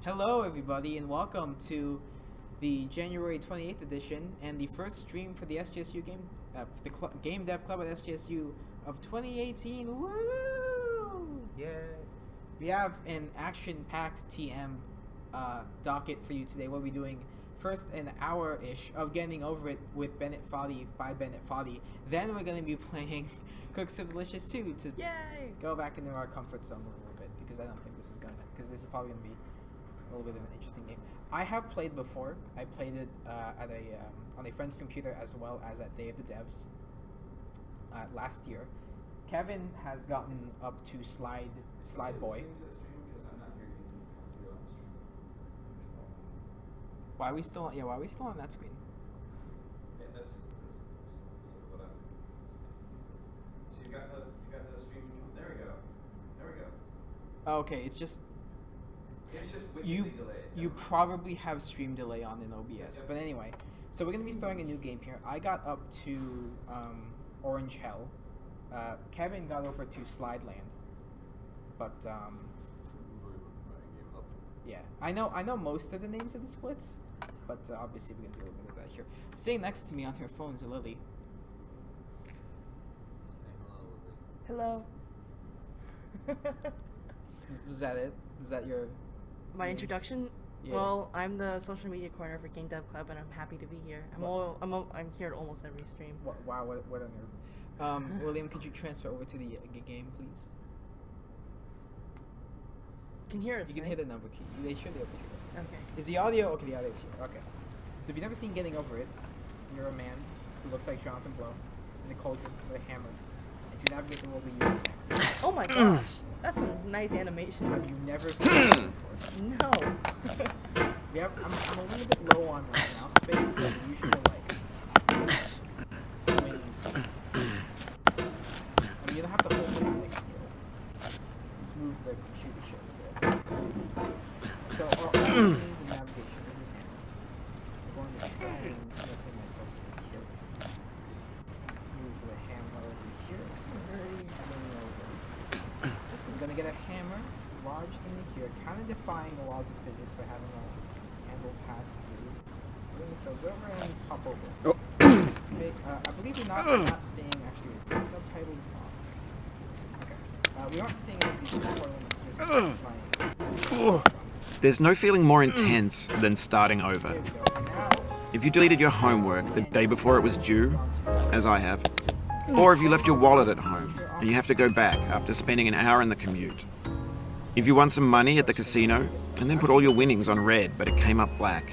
Hello, everybody, and welcome to the January 28th edition and the first stream for the SGSU Game Dev Club at SGSU of 2018. Woo! Yeah. We have an action-packed TM docket for you today. We'll be doing first an hour-ish of getting over it with Bennett Foddy by Bennett Foddy. Then we're going to be playing Cooks of Delicious 2 to Yay! go back into our comfort zone a little bit, because I don't think this is probably going to be a little bit of an interesting game. I have played before. I played it on a friend's computer as well as at Day of the Devs last year. Kevin has gotten up to Slide Boy. Why are we still on that screen? Yeah, that's sort of what I'm. So you got the stream. There we go. Okay, it's just wickedly delayed. you probably have stream delay on in OBS. Yep. But anyway, so we're gonna be starting a new game here. I got up to Orange Hell. Kevin got over to Slide Land. But yeah, I know most of the names of the splits, but obviously we're gonna do a little bit of that here. Sitting next to me on her phone is Lily. Hello. Is that it? Is that your My introduction? Yeah. Well, I'm the social media corner for Game Dev Club, and I'm happy to be here. I'm here at almost every stream. Wow, what on earth? William, could you transfer over to the game, please? You can hear us, You can right? hit a number key. They should be able to hear us. Okay. Is the audio? Okay, the audio's here. Okay. So if you've never seen Getting Over It, you're a man who looks like Jonathan Blow in a cauldron with a hammer. And to navigate the world, we use this hammer. Oh my gosh, that's some nice animation. Have you never seen this before? No. I'm a little bit low on mouse space, so the usual swings. You don't have to hold it just move the computer shit a bit. So our only means of navigation is this hammer. I'm going to try and messing myself over here. Move the hammer over here. So I'm gonna get a hammer larger than here, kind of defying the laws of physics by having a handle pass through. Bring ourselves over and pop over. Oh. Okay, I believe we're not seeing actually the subtitle is off. Okay, we aren't seeing any of these tutorial messages because this is my. There's no feeling more intense than starting over. There we go. And now, If you deleted your homework the day before it was due, as I have, or if you left your wallet at home and you have to go back after spending an hour in the commute. If you won some money at the casino and then put all your winnings on red but it came up black.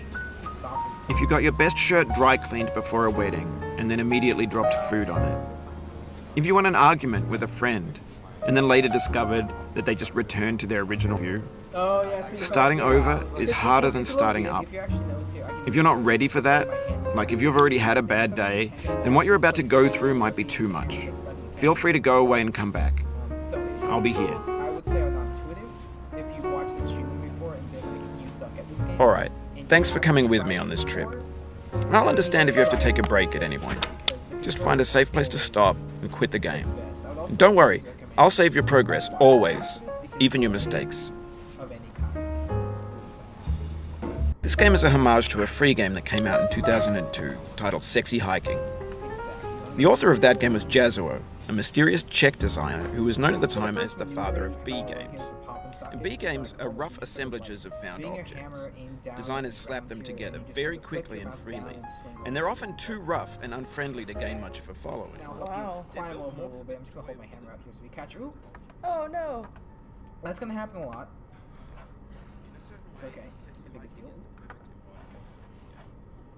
stop If you got your best shirt dry cleaned before a wedding and then immediately dropped food on it. If you won an argument with a friend and then later discovered that they just returned to their original view. Oh, yeah, see, Starting over is harder than starting up. If you actually notice here, I can If you're not ready for that, like if you've already had a bad day, then what you're about to go through might be too much. Feel free to go away and come back. So, I'll be here. I would say are not intuitive. If you watched this stream before and been like, you suck at this game. Alright, thanks for coming with me on this trip. I'll understand if you have to take a break at any point. Just find a safe place to stop and quit the game. And don't worry, I'll save your progress, always, even your mistakes. Of any kind. This game is a homage to a free game that came out in 2002, titled Sexy Hiking. The author of that game was Jazuo, a mysterious Czech designer who was known at the time as the father of B games. And B games are rough assemblages of found objects. Designers slap them together very quickly and freely, and they're often too rough and unfriendly to gain much of a following. Now, Wow. climb over a little bit. I'm just gonna hold my hammer out here so we catch. Ooh, Oh no. that's gonna happen a lot. It's okay. It's the biggest deal.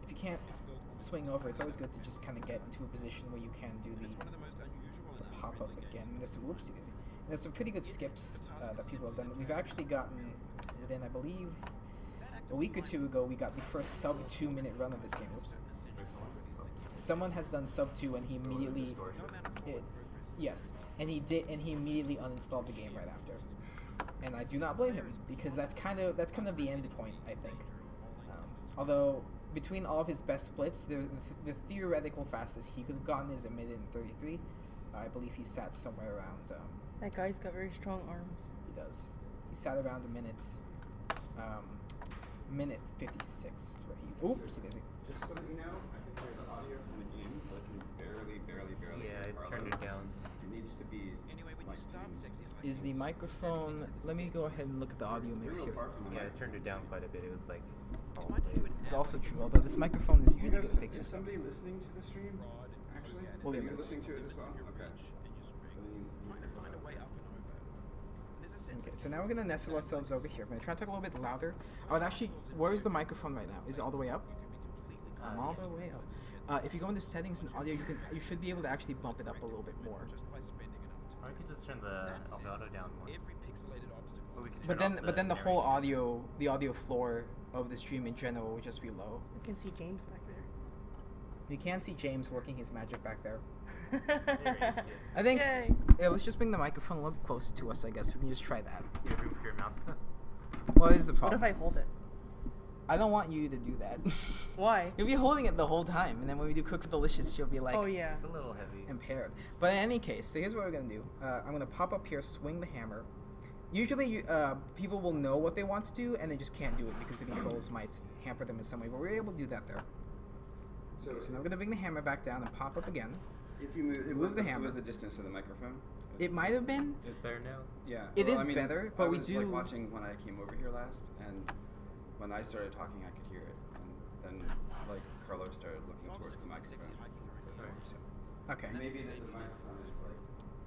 If you can't swing over, it's always good to just kind of get into a position where you can do the pop up again. There's some whoopsies. There's some pretty good skips that people have done. We've actually gotten within, I believe, a week or two ago, we got the first sub 2 minute run of this game. Oops. Someone has done sub 2 and he immediately, yes, and he immediately uninstalled the game right after. And I do not blame him because that's kind of the end point, I think. Although between all of his best splits, the theoretical fastest he could have gotten is a minute and 33. I believe he sat somewhere around. That guy's got very strong arms. He does. He sat around a minute. minute 56 is where he. Oops, it isn't. Just so that you know, I can hear the audio from the game, but I can barely Yeah, hear I Carlo. turned it down. It needs to be like Is the microphone? Let me go ahead and look at the audio mix real here. far from the Yeah, I microphone. turned it down quite a bit. It was like all the way. It's also true, although this microphone is usually good at picking Is this up. somebody listening to the stream? Actually, William is he is. listening to it as well? Okay. So then you need to find a way up and over. Okay, so now we're gonna nestle ourselves over here. I'm gonna try to talk a little bit louder. Oh, and actually, where is the microphone right now? Is it all the way up? I'm all the way up. If you go into settings and audio, you should be able to actually bump it up a little bit more. Or I could just turn the audio down more. Or we could But turn then, off the whole narration. the audio floor of the stream in general will just be low. You can see James back there. You can see James working his magic back there. There he is, yeah. I think. Yay. Yeah, let's just bring the microphone a little bit closer to us. I guess we can just try that. You have room for your mouse? What is the What problem? if I hold it? I don't want you to do that. Why? You'll be holding it the whole time, and then when we do Cooks Delicious, you'll be like Oh yeah. It's a little heavy. impaired. But in any case, so here's what we're gonna do. I'm gonna pop up here, swing the hammer. Usually, people will know what they want to do, and they just can't do it because the controls might hamper them in some way. But we're able to do that there. So, Okay, so now we're gonna bring the hammer back down and pop up again. if you move, Who's the hammer? It was the distance of the microphone. It might have been. It's better now? Yeah. It well, is I mean, better, but I we was, do- like watching when I came over here last, and when I started talking, I could hear it, and then like Carlo started looking towards the microphone. Alright. So Okay. maybe the microphone is like.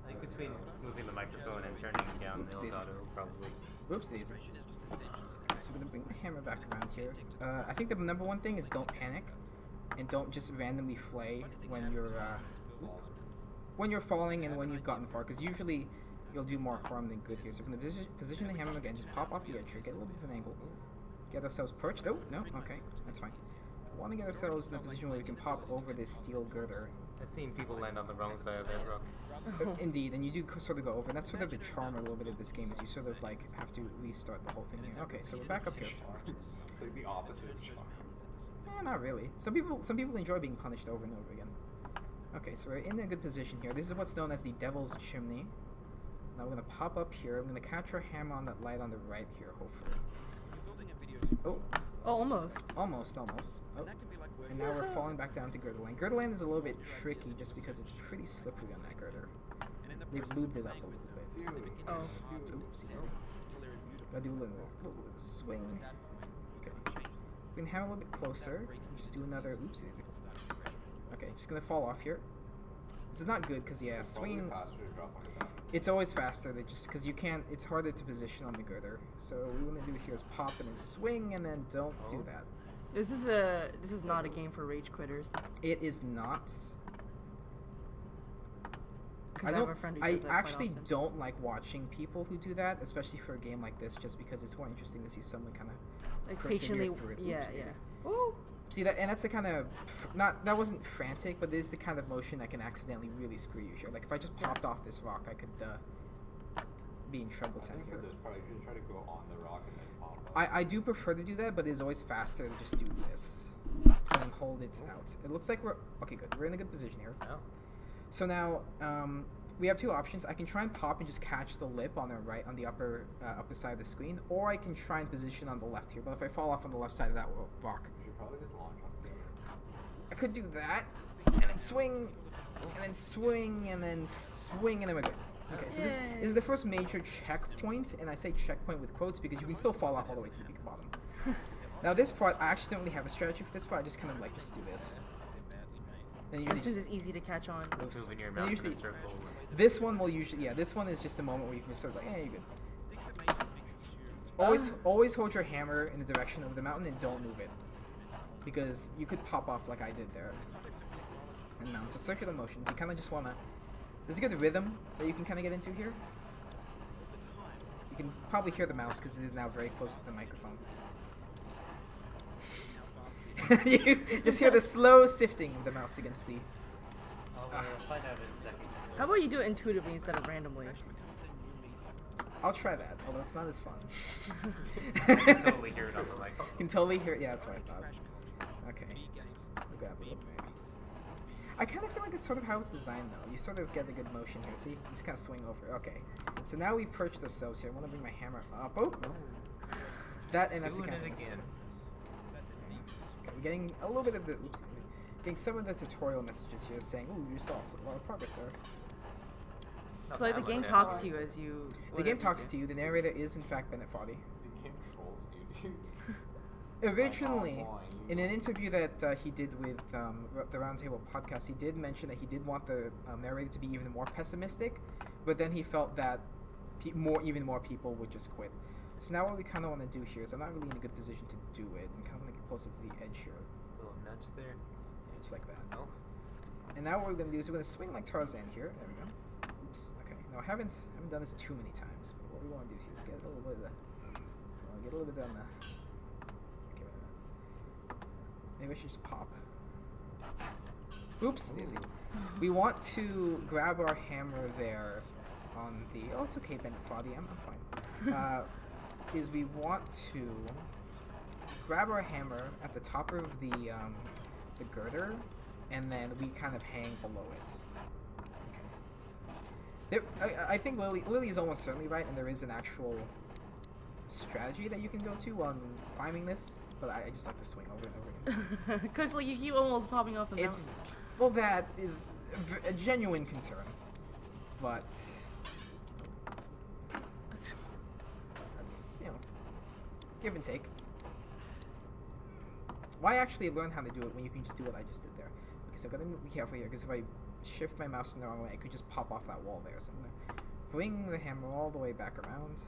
I think between moving the microphone and turning down Oops, the these- audio, probably. Whoops, daisy. So we're gonna bring the hammer back around here. I think the number one thing is don't panic, and don't just randomly flay when you're falling and when you've gotten far, because usually you'll do more harm than good here. So we're gonna position the hammer again, just pop off the edge here, get a little bit of an angle, get ourselves perched. Oh no, okay, that's fine. We want to get ourselves in a position where we can pop over this steel girder. I've seen people land on the wrong side of that rock. Indeed, and you do sort of go over. And that's sort of the charm a little bit of this game, is you sort of like have to restart the whole thing here. Okay, so we're back up here. It's like the opposite of charm. Not really. Some people enjoy being punished over and over again. Okay, so we're in a good position here. This is what's known as the Devil's Chimney. Now we're gonna pop up here. I'm gonna catch our hammer on that light on the right here, hopefully. Oh, Oh, almost. almost. Oh. And now we're falling back down to Girder Lane. Girder Lane is a little bit tricky just because it's pretty slippery on that girder. They've lubed it up a little bit. Oh. Oopsie. Gotta do a little bit of swing. Okay. We can have a little bit closer. Just do another oopsie. Okay, just gonna fall off here. This is not good because yeah, swinging. It's always faster. Just because you can't. It's harder to position on the girder. So what we want to do here is pop and then swing, and then don't do that. This is not a game for rage quitters. It is not. 'Cause I have a friend who I does that quite actually often. don't like watching people who do that, especially for a game like this, just because it's more interesting to see someone kind of Like persevere patiently. through it. Yeah, Oops, yeah. daisy. Ooh. See that, and that's the kind of that wasn't frantic, but it is the kind of motion that can accidentally really screw you here. Like if I just popped off this rock, I could be in trouble. I think for this part, you should try to go on the rock and then pop up. I do prefer to do that, but it is always faster to just do this and hold it out. It looks like we're okay. Good, we're in a good position here. Oh. So now we have two options. I can try and pop and just catch the lip on the right, on the upper side of the screen, or I can try and position on the left here. But if I fall off on the left side of that rock, You should probably just launch on the other. I could do that, and then swing, and then swing, and then swing, and then we're good. Okay, so this is the first major checkpoint, and I say checkpoint with quotes because you can still fall off all the way to the peak bottom. Now this part, I actually don't really have a strategy for this part. I just kind of like just do this. And you This just, is easy to catch on. Just moving your And mouse in usually- a circle. this one will usually, yeah, this one is just a moment where you can just sort of like, you're good. Always hold your hammer in the direction of the mountain and don't move it, because you could pop off like I did there. And now it's a circular motion. So you kind of just wanna. There's a good rhythm that you can kind of get into here. You can probably hear the mouse because it is now very close to the microphone. You just hear the slow sifting of the mouse against the. I'll find out in a second. How about you do it intuitively instead of randomly? I'll try that, although it's not as fun. I can totally hear it on the mic. You can totally hear it. Yeah, that's what I thought. Okay. So we'll grab a little bit. I kind of feel like it's sort of how it's designed, though. You sort of get a good motion here. See? You just kind of swing over. Okay. So now we've perched ourselves here. I want to bring my hammer up. Oh, no. That, and that's the Doing kind it of thing. again. I'm getting a little bit of the getting some of the tutorial messages here saying, "Ooh, you just lost a lot of progress there." So like, the game talks to you as you. The game talks to you. The narrator is in fact Bennett Foddy. The game trolls you, dude. Originally, in an interview that he did with the Roundtable podcast, he did mention that he did want the narrator to be even more pessimistic, but then he felt that even more people would just quit. So now what we kind of want to do here is I'm not really in a good position to do it. I'm kind of want to get closer to the edge here. Little nudge there. Yeah, just like that. No. And now what we're going to do is we're going to swing like Tarzan here. There we go. Oops. Okay. Now I haven't done this too many times, but what we want to do here is get a little bit of the... get a little bit on the... Okay, maybe I should just pop. Oops, daisy. We want to grab our hammer there on the... Oh, it's okay, Bennett Foddy. I'm fine. Is we want to grab our hammer at the top of the girder, and then we kind of hang below it. Okay. I think Lily is almost certainly right, and there is an actual strategy that you can go to on climbing this, but I just like to swing over and over again. Because like, you keep almost popping off the mountain. Well, that is a genuine concern, but... give and take. Why actually learn how to do it when you can just do what I just did there? Okay, so I'm gonna be careful here, because if I shift my mouse in the wrong way, I could just pop off that wall there. So I'm gonna bring the hammer all the way back around.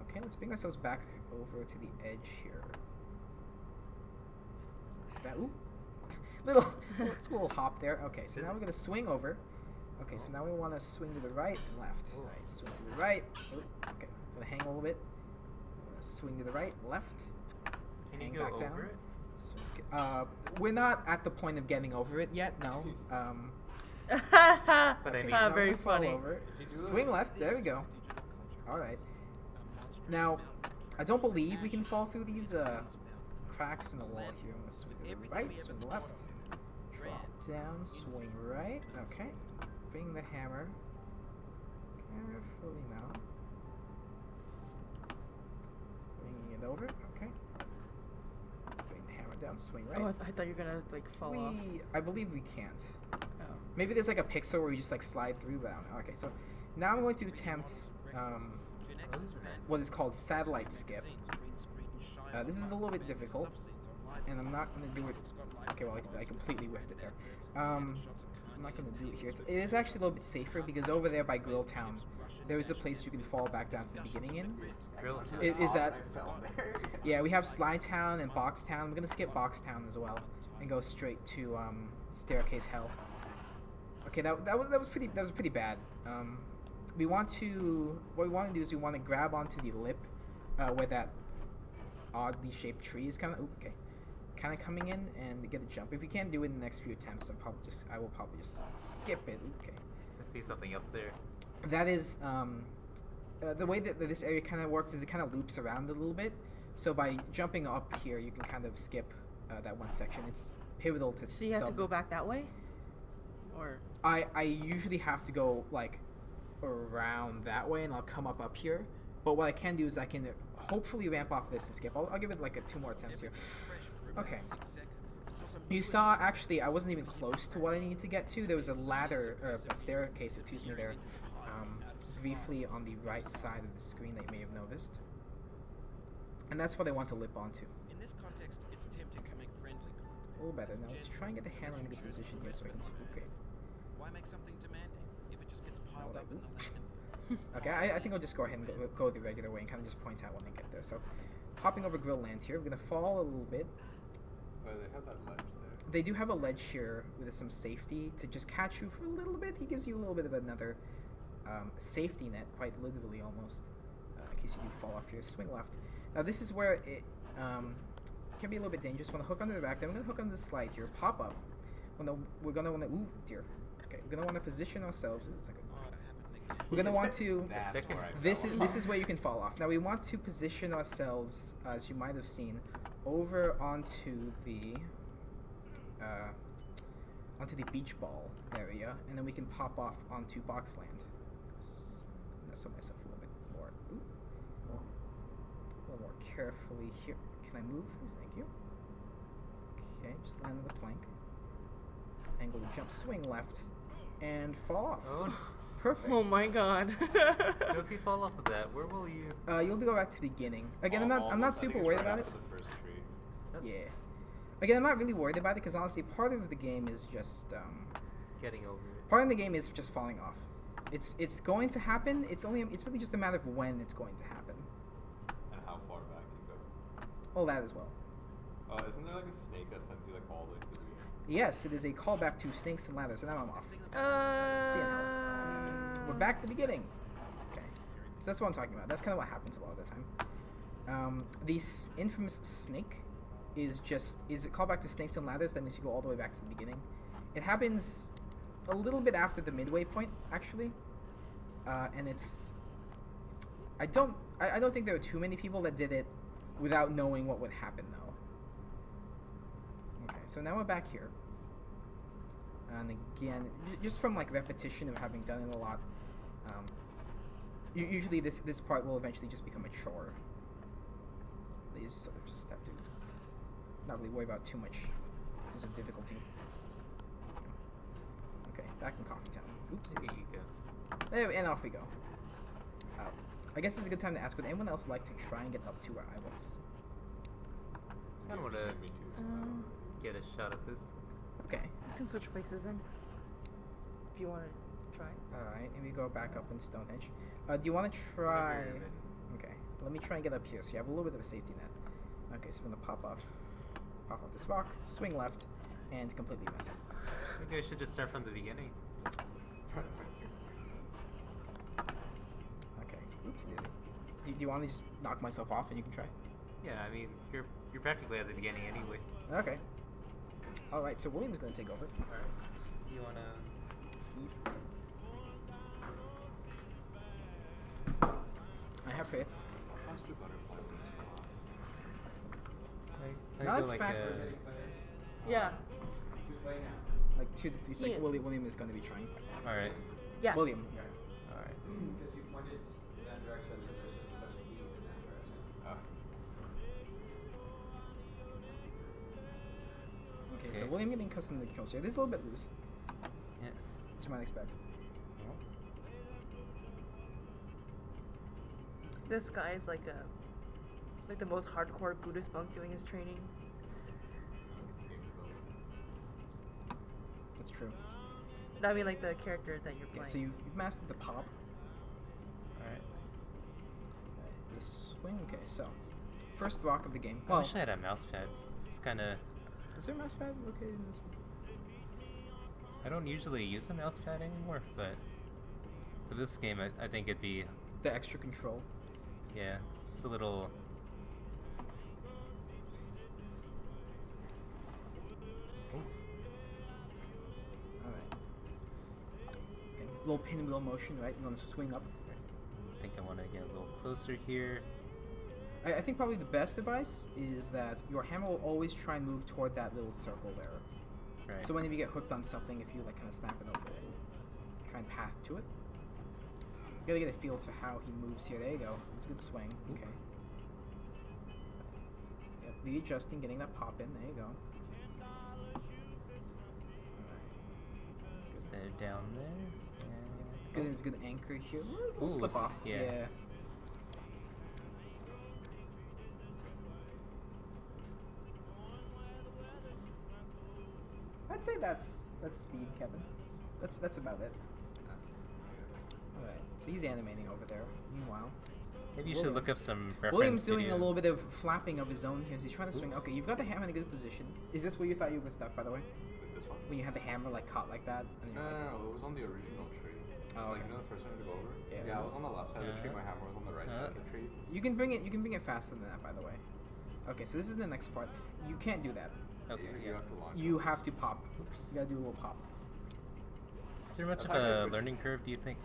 Okay, let's bring ourselves back over to the edge here. That, ooh, little hop there. Okay, so now we're gonna swing over. Okay, so now we want to swing to the right and left. All right, swing to the right. Ooh, okay, I'm gonna hang a little bit. Swing to the right, left. Can hang you go back over down. it? Swing, we're not at the point of getting over it yet. No. But I mean, so now very we fall funny. Over. Swing left. There we go. All right. Now, I don't believe we can fall through these cracks in the wall here. I'm gonna swing to the right, swing left, drop down, swing right. Okay. Bring the hammer carefully now. Bringing it over. Okay. Bring the hammer down, swing right. Oh, I thought you were gonna like fall off. I believe we can't. Oh. Maybe there's like a pixel where you just like slide through, but I don't know. Okay, so now I'm going to attempt what is called satellite skip. This is a little bit difficult, and I'm not going to do it. Okay, well, I completely whiffed it there. I'm not going to do it here. It is actually a little bit safer because over there by Grill Town, there is a place you can fall back down to the beginning in. Is that? Yeah, we have Slide Town and Box Town. We're going to skip Box Town as well and go straight to Staircase Hell. Okay, that was pretty bad. What we want to do is we want to grab onto the lip where that oddly shaped tree is kind of coming in and get a jump. If we can't do it in the next few attempts, I will probably just skip it. Okay. I see something up there. That is the way that this area kind of works is it kind of loops around a little bit. So by jumping up here, you can kind of skip that one section. It's pivotal to. So you have to go back that way, or I usually have to go like around that way, and I'll come up here. But what I can do is I can hopefully ramp off this and skip. I'll give it like 2 more attempts here. Okay. You saw, actually, I wasn't even close to what I needed to get to. There was a ladder, or a staircase, excuse me, there, briefly on the right side of the screen that you may have noticed. And that's what I want to lip onto. In this context, it's tempting to make friendly contact. A little better. Now let's try and get the handle in a good position here so I can okay. Why make something demanding if it just gets piled up in the land? Okay, I think I'll just go ahead and go the regular way and kind of just point out when I get there. So, hopping over Grill Land here, we're going to fall a little bit. Oh, they have that ledge there. They do have a ledge here with some safety to just catch you for a little bit. He gives you a little bit of another safety net, quite literally almost, in case you do fall off here. Swing left. Now this is where it can be a little bit dangerous. Want to hook onto the back, then we're going to hook onto the slide here, pop up. We're going to want to, ooh dear. Okay, we're going to want to position ourselves. It's like we're going to want to, this is where you can fall off. Now we want to position ourselves, as you might have seen, over onto the beach ball area, and then we can pop off onto Boxland. Nestle myself a little bit more. Ooh. A little more carefully here. Can I move this? Thank you. Just land on the plank. Angle the jump, swing left, and fall off. Oh, no. Perfect. Oh my god. So if you fall off of that, where will you? You'll go back to the beginning. Again, I'm not Almost, I think super it's worried right about it. after the first tree. Yeah. Again, I'm not really worried about it because honestly, part of the game is just Getting over it. part of the game is just falling off. It's going to happen. It's really just a matter of when it's going to happen. And how far back you go. Oh, that as well. Isn't there like a snake that sends you like all the way to the beginning? Yes, it is a callback to Snakes and Ladders, and now I'm off. See you now. We're back to the beginning. Okay, so that's what I'm talking about. That's kind of what happens a lot of the time. The infamous snake is a callback to Snakes and Ladders. That means you go all the way back to the beginning. It happens a little bit after the midway point, actually, and it's. I don't think there were too many people that did it without knowing what would happen, though. Okay, so now we're back here. And again, just from like repetition of having done it a lot, usually this part will eventually just become a chore. You sort of just have to not really worry about too much in terms of difficulty. Okay, back in Coffee Town. Oops. There you go. There, and off we go. I guess it's a good time to ask, would anyone else like to try and get up to where I was? I kind of want to Me too. get a shot at this. Okay. You can switch places then. If you want to try. Alright, and we go back up in Stonehenge. Do you want to try... Whenever you're ready. Okay, let me try and get up here so you have a little bit of a safety net. Okay, so I'm going to pop off this rock, swing left, and completely miss. Maybe I should just start from the beginning. Okay, oops, daisy. Do you want to just knock myself off and you can try? Yeah, I mean, you're practically at the beginning anyway. Okay. Alright, so William's going to take over. Alright. You wanna? I have faith. Faster butterfly wings. Not as fast as... Yeah. Who's playing now? Like 2 to 3 seconds. Ian. William is going to be trying. Alright. Yeah. William. Alright. Because you pointed in that direction, and there's just a bunch of E's in that direction. Okay, so Okay. William getting custom the controls here. This is a little bit loose, Yeah. as you might expect. This guy is like the most hardcore Buddhist monk doing his training. That's true. I mean, like the character that you're Okay, playing. so you've mastered the pop. Alright. The swing. Okay, so first rock of the game. I Well, wish I had a mouse pad. It's kind of. is there a mouse pad located in this one? I don't usually use a mouse pad anymore, but for this game, I think it'd be, The extra control. yeah, just a little. Alright. Okay, little pinwheel motion, right? You want to swing up. I think I want to get a little closer here. I think probably the best advice is that your hammer will always try and move toward that little circle there. Right. So whenever you get hooked on something, if you like kind of snap it over, it'll try and path to it. You gotta get a feel to how he moves here. There you go. It's a good swing. Okay. Yep, readjusting, getting that pop in. There you go. Alright. Set it down there. And Good is good anchor here. Little Ooh, slip off. yeah. I'd say that's speed, Kevin. That's about it. Alright, so he's animating over there. Meanwhile, Maybe you William. should look up some reference William's doing video. a little bit of flapping of his own here. So he's trying to swing. Okay, you've got the hammer in a good position. Is this where you thought you were stuck, by the way? This one? When you had the hammer like caught like that? And No, you're like, it was on the original tree. Oh, Like, okay. you know the first time to go over? Yeah. I was on the left side of the tree, my hammer was on the right side of the tree. You can bring it faster than that, by the way. Okay, so this is the next part. You can't do that. Okay, You yeah. have to launch You it. have to pop. Oops. You gotta do a little pop. Is there much That's of how I a did- learning curve, do you think?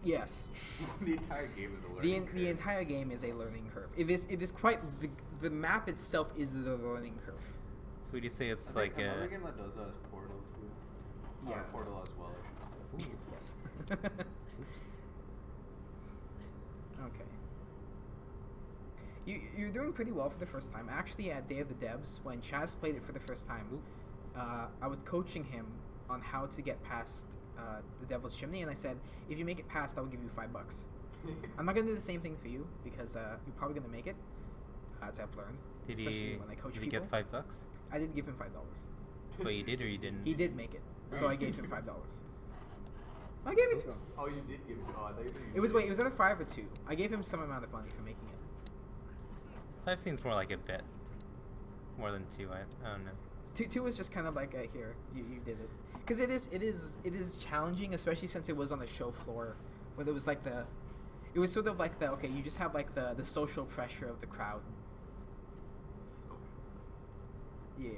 Yes. The entire game is a learning curve. The entire game is a learning curve. It is quite the map itself is the learning curve. So would you say it's I like think a... another game that does that is Portal too. Yeah. Or Portal as well, I should say. Yes. Oops. Okay. You're doing pretty well for the first time. Actually, at Day of the Devs, when Chaz played it for the first time, I was coaching him on how to get past the Devil's Chimney, and I said, if you make it past, I will give you $5. I'm not gonna do the same thing for you because you're probably gonna make it, as I've learned. Did especially he? when I coach Did he people. get $5? I did give him $5. Well, you did or you didn't? He did make it, so I gave him $5. I gave it to him. Oh, you did give it. Oh, I thought you said you It was did. either 5 or 2. I gave him some amount of money for making it. 5 seems more like a bet, more than 2. I don't know. Two was just kind of like here, you did it, because it is challenging, especially since it was on the show floor, where there was like it was sort of like okay, you just have like the social pressure of the crowd. Yeah.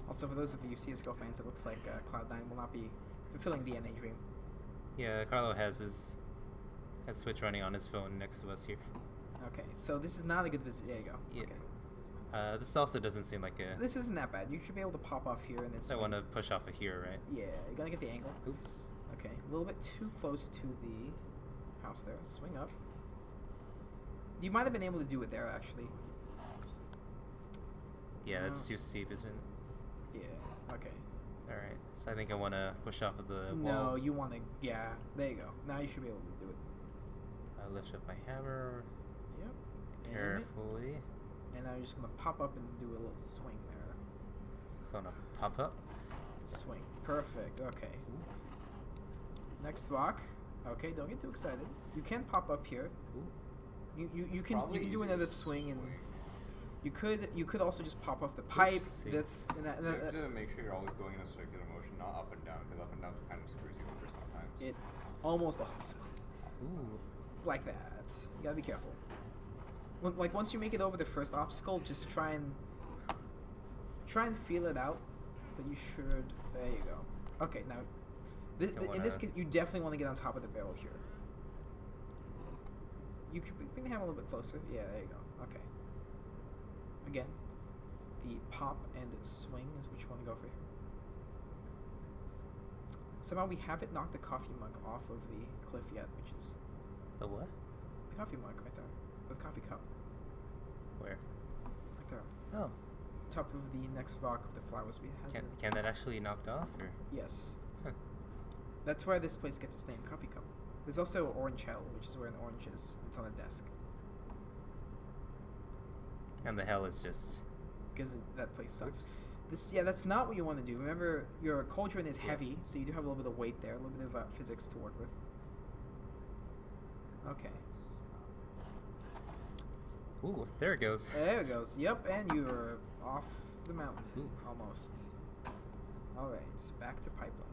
Also, for those of you CS:GO fans, it looks like Cloud9 will not be fulfilling the NA dream. Yeah, Carlo has Switch running on his phone next to us here. Okay, so this is not a good visit. There you go. Yeah. Okay. This also doesn't seem like a. This isn't that bad. You should be able to pop off here and then I swing. want to push off of here, right? Yeah, you're gonna get the angle. Oops. Okay, a little bit too close to the house there. Swing up. You might have been able to do it there, actually. Yeah, that's No. too steep, isn't it? Yeah, okay. Alright, so I think I want to push off of the No, wall. you want to... Yeah, there you go. Now you should be able to do it. I lift up my hammer Yep. Aim it. carefully. And now you're just going to pop up and do a little swing there. So I'm going to pop up. Swing. Perfect. Okay. Next rock. Okay, don't get too excited. You can pop up here. Ooh. You can Probably do easier another to swing and... swing. You could also just pop off the pipe. Oopsie. That's and that, You have to make sure you're always going in a circular motion, not up and down, because up and down kind of screws you over sometimes. it almost always Ooh. like that. You gotta be careful. Like once you make it over the first obstacle, just try and feel it out. But you should. There you go. Okay, now in this case, you definitely want to get on top of the barrel here. You could bring the hammer a little bit closer. Yeah, there you go. Okay. Again, the pop and swing is what you want to go for here. Somehow we haven't knocked the coffee mug off of the cliff yet, which is The what? the coffee mug right there, or the coffee cup Where? right there. Oh. Top of the next rock with the flowers we has. Can that actually knocked off? Or? Yes. Huh. That's why this place gets its name, Coffee Cup. There's also Orange Hell, which is where an orange is. It's on a desk. And the hell is just. Because that place sucks. Oops. That's not what you want to do. Remember, your cauldron is heavy, so you do have a little bit of weight there, a little bit of physics to work with. Okay. Ooh, there it goes. There it goes. Yep, and you're off the mountain. Ooh. Almost. Alright, back to Pipeline.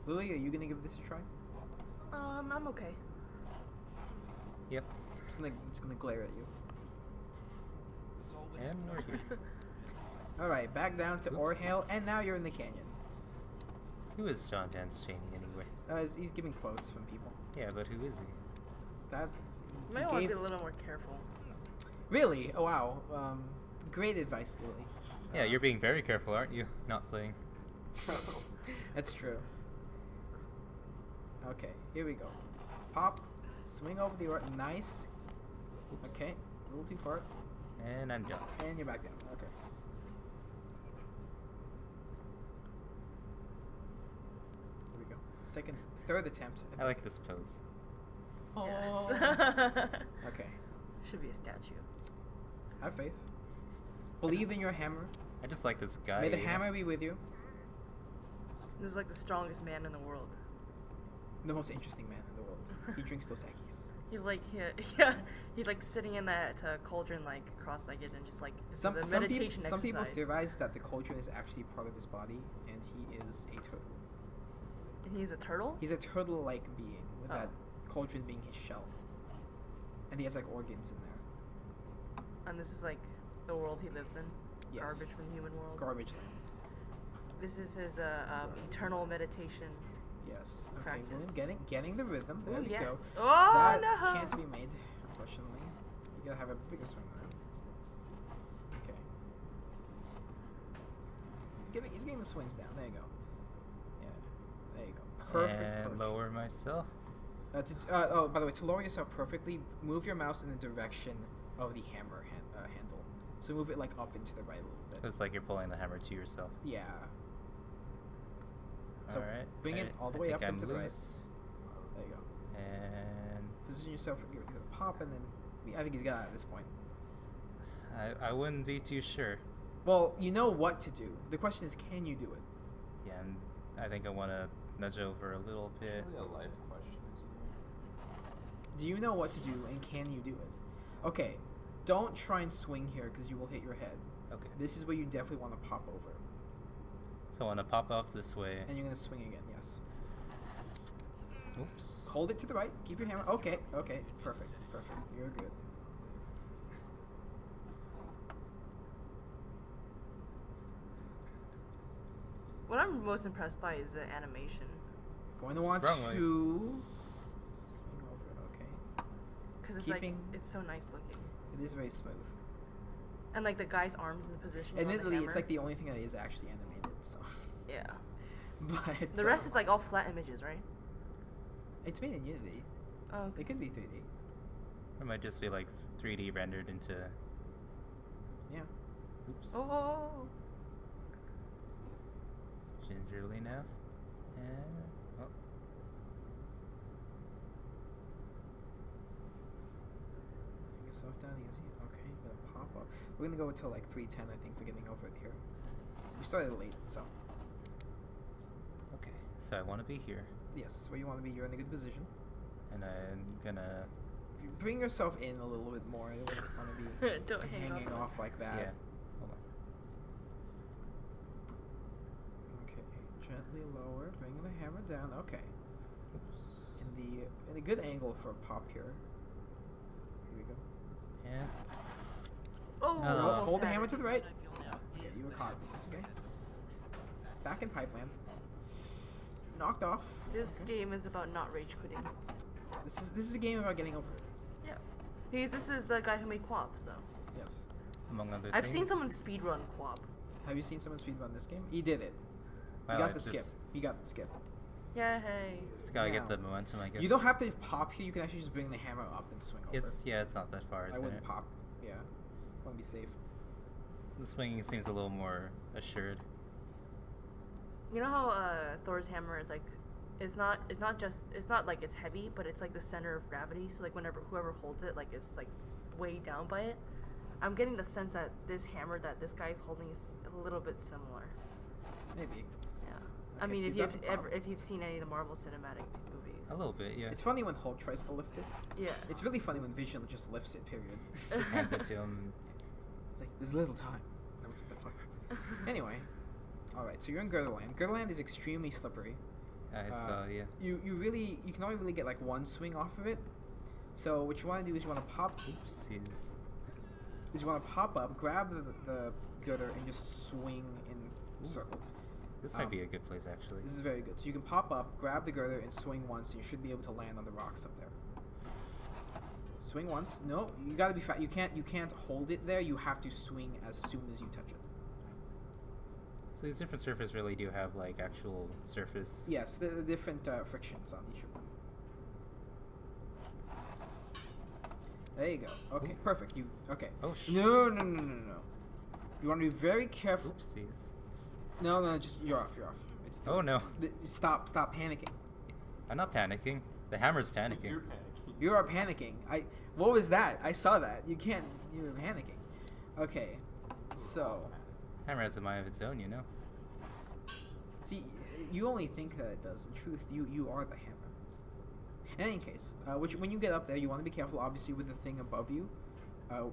Lily, are you gonna give this a try? I'm okay. Yep. It's gonna glare at you. And we're here. Alright, back down to Oops. Orhale, and now you're in the canyon. Who is John Dance Cheney anyway? He's giving quotes from people. Yeah, but who is he? That You might want to be a little more careful. Really? Oh wow. Great advice, Lily. Yeah, you're being very careful, aren't you? Not playing. That's true. Okay, here we go. Pop, swing over the orb. Nice. Oops. Okay, a little too far. And I'm done. And you're back down. Okay. Here we go. Third attempt. I like this pose. Oh. Yes. Okay. Should be a statue. Have faith. Believe in your hammer. I just like this guy. May the hammer be with you. This is like the strongest man in the world. The most interesting man in the world. He drinks Dos Equis. He's like, yeah, he's like sitting in that cauldron, like cross-legged, and just like this is a meditation exercise. Some people theorize that the cauldron is actually part of his body, and he is a turtle. And he's a turtle. He's a turtle-like being, with Oh. that cauldron being his shell, and he has like organs in there. And this is like the world he lives in. Yes. Garbage from the human world. Garbage land. This is his eternal meditation. Yes. Okay, Practice. William, getting the rhythm. There Ooh, we yes. go. Oh That no! can't be made, unfortunately. You gotta have a bigger swing there. Okay. He's getting the swings down. There you go. Yeah. There you go. Perfect. And approach. lower myself. Oh, by the way, to lower yourself perfectly, move your mouse in the direction of the hammer handle. So move it like up into the right a little bit. It's like you're pulling the hammer to yourself. Yeah. So Alright. bring it all the way up I'm into the right. loose. There you go. And Position yourself, give it a pop, and then I think he's got it at this point. I wouldn't be too sure. Well, you know what to do. The question is, can you do it? Yeah, and I think I want to nudge over a little bit. Really a life question, isn't it? Do you know what to do, and can you do it? Okay, don't try and swing here because you will hit your head. Okay. This is where you definitely want to pop over. So I want to pop off this way. And you're going to swing again, yes. Oops. Hold it to the right. Keep your hammer. Okay, okay. Perfect, perfect. You're good. What I'm most impressed by is the animation. Going to want to Wrong way. swing over. Okay. Because it's Keeping- like, it's so nice looking. It is very smooth. And like the guy's arms in the position. on the Admittedly, it's hammer. like the only thing that is actually animated, so. Yeah. But The rest is like all flat images, right? it's made in Unity. Oh, It could be 3D. It might just be like 3D rendered into. Yeah. Oops. oh. Gingerly now. And. Oh. Bring yourself down easy. Okay, gonna pop up. We're gonna go until like 310, I think, for getting over it here. You started late, so Okay. So I want to be here, yes, this is where you want to be. You're in a good position. and I'm gonna. If you bring yourself in a little bit more, you wouldn't want to be Don't hang hanging off. off like that. Yeah. Hold on. Okay, gently lower, bringing the hammer down. Okay, Oops. in a good angle for a pop here. Here we go. And. Oh, Oh. almost Hold the had hammer it. to the right. I feel now Okay, is you were the caught. hammer. It's okay. Back in pipeline. Knocked off. This Okay. game is about not rage quitting. This is a game about getting over it. Yeah. Because this is the guy who made Quap, so. Yes. Among other I've things. seen someone speedrun Quap. Have you seen someone speedrun this game? He did it. Wow, He got I the skip. just- He got the skip. Yeah, hey. Just gotta get Now, the momentum, I guess. You don't have to pop here. You can actually just bring the hammer up and swing over. It's not that far, is I it? wouldn't pop. Yeah. Want to be safe. The swinging seems a little more assured. You know how Thor's hammer is like, it's not like it's heavy, but it's like the center of gravity. So like whenever whoever holds it, like it's like weighed down by it. I'm getting the sense that this hammer that this guy's holding is a little bit similar. Maybe. Yeah. I Okay, mean, so if you you've got the pop. if you've seen any of the Marvel Cinematic movies. A little bit, yeah. It's funny when Hulk tries to lift it. Yeah. It's really funny when Vision just lifts it. Period. Just hands it to him. It's like there's little time. I was like, the fuck. Anyway. All right. So you're in Gerderland. Gerderland is extremely slippery. I saw, yeah. You can only really get like one swing off of it. So what you want to do is you want to pop. Oopsies. Is you want to pop up, grab the girder, and just swing in circles. This might be a good place, actually. This is very good. So you can pop up, grab the girder, and swing once. And you should be able to land on the rocks up there. Swing once. No, you gotta be fast. You can't hold it there. You have to swing as soon as you touch it. So these different surfaces really do have, like, actual surface... Yes, there are different frictions on each of them. There you go. Okay, perfect. Okay. Oh, sh... No. You want to be very careful. Oopsies. No, just you're off. It's too Oh, no. Stop panicking. I'm not panicking. The hammer's panicking. You're panicking. You are panicking. What was that? I saw that. You were panicking. Okay. So, Hammer has a mind of its own, you know? see, you only think that it does. In truth, you are the hammer. In any case, when you get up there, you want to be careful, obviously, with the thing above you.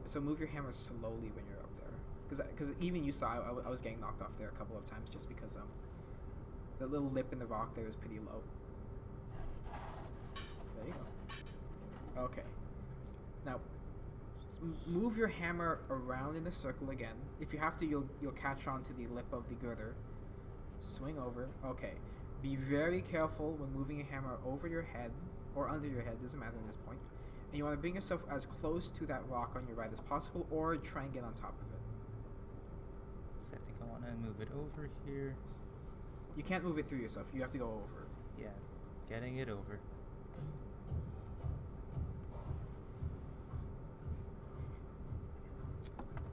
So move your hammer slowly when you're up there. Because even you saw, I was getting knocked off there a couple of times just because the little lip in the rock there is pretty low. There you go. Okay. Now, move your hammer around in a circle again. If you have to, you'll catch on to the lip of the girder. Swing over. Okay. Be very careful when moving your hammer over your head or under your head. Doesn't matter at this point. And you want to bring yourself as close to that rock on your right as possible, or try and get on top of it. So I think I want to move it over here. You can't move it through yourself. You have to go over. Yeah, getting it over.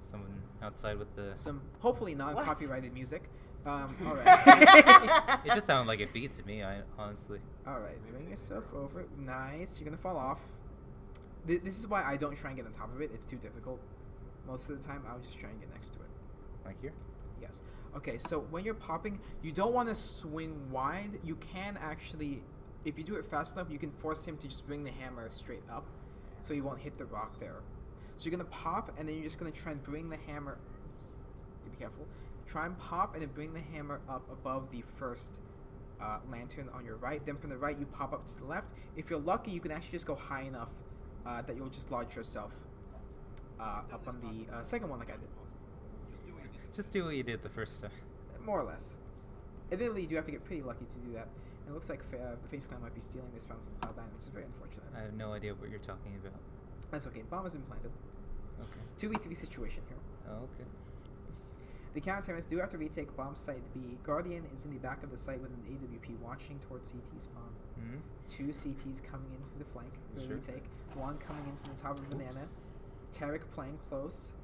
Someone outside with the. Some hopefully non-copyrighted music. All It right. just sounded like a beat to me. Honestly. All right, bring yourself over. Nice. You're gonna fall off. This is why I don't try and get on top of it. It's too difficult. Most of the time, I'll just try and get next to it. Like here. Yes. Okay, so when you're popping, you don't want to swing wide. You can actually, if you do it fast enough, you can force him to just bring the hammer straight up, so he won't hit the rock there. So you're gonna pop, and then you're just gonna try and bring the hammer. Oops. Be careful. Try and pop, and then bring the hammer up above the first lantern on your right. Then from the right, you pop up to the left. If you're lucky, you can actually just go high enough that you'll just lodge yourself up on the second one, like I did. Just do what you did the first time. More or less. Admittedly, you do have to get pretty lucky to do that. And it looks like Face Clan might be stealing this from Cloud9, which is very unfortunate. I have no idea what you're talking about. That's okay. Bomb has been planted. Okay. 2v3 situation here. Oh, okay. The counter-terrorists do have to retake bomb site B. Guardian is in the back of the site with an AWP watching towards CT spawn. Hmm. 2 CTs coming in from the flank for the Sure. retake. 1 coming in from the top of Banana. Tarek playing close.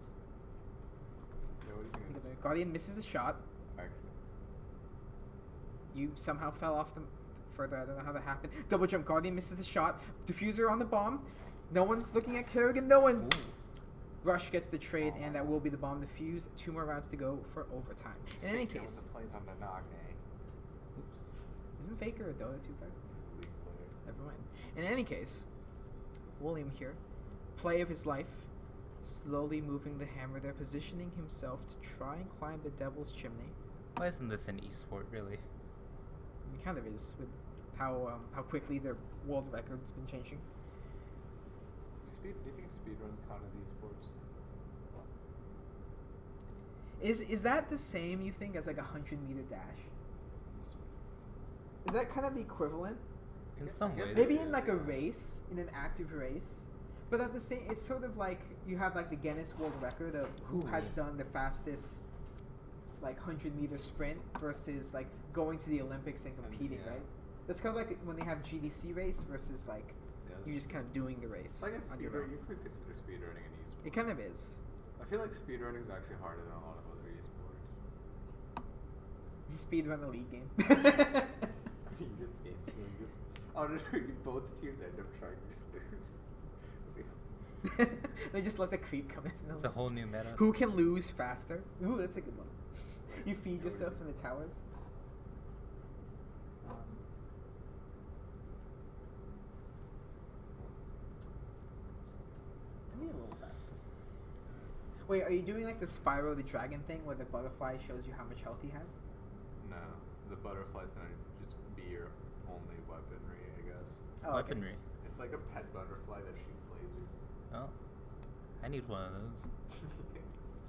Yeah, what do you think of this? Guardian misses the shot. Actually. You somehow fell off the further. I don't know how that happened. Double jump. Guardian misses the shot. Diffuser on the bomb. No one's looking at Kerrigan. No one. Ooh. Rush gets the trade, and that will be the bomb defuse. 2 more rounds to go for overtime. In any Faker case, with the plays on the Nagne. Oops. isn't Faker a Dota 2 player? League player. Never mind. In any case, William here, play of his life, slowly moving the hammer there, positioning himself to try and climb the Devil's Chimney. Why isn't this an esport, really? It kind of is, with how quickly their world record's been changing. Do you think speedruns count as esports? Is that the same, you think, as like a 100-meter dash? Is that kind of the equivalent? In some ways. Maybe in like a race, in an active race. But at the same, it's sort of like you have like the Guinness World Record of who has done the fastest like 100-meter sprint versus like going to the Olympics and competing, yeah. right? That's kind of like when they have GDC race versus like you're just kind of doing the race I guess on your own. you could consider speedrunning an esport. It kind of is. I feel like speedrunning is actually harder than a lot of other esports. Speed run the league game. You just oh no, both teams end up trying to just lose. They just let the creep come in. It's a whole new meta. Who can lose faster? Ooh, that's a good one. You feed yourself in the towers. Maybe a little faster. Wait, are you doing like the Spyro the Dragon thing where the butterfly shows you how much health he has? No, the butterfly's gonna just be your only weaponry, I guess. Oh, okay. Weaponry. It's like a pet butterfly that shoots lasers. Oh. I need one of those.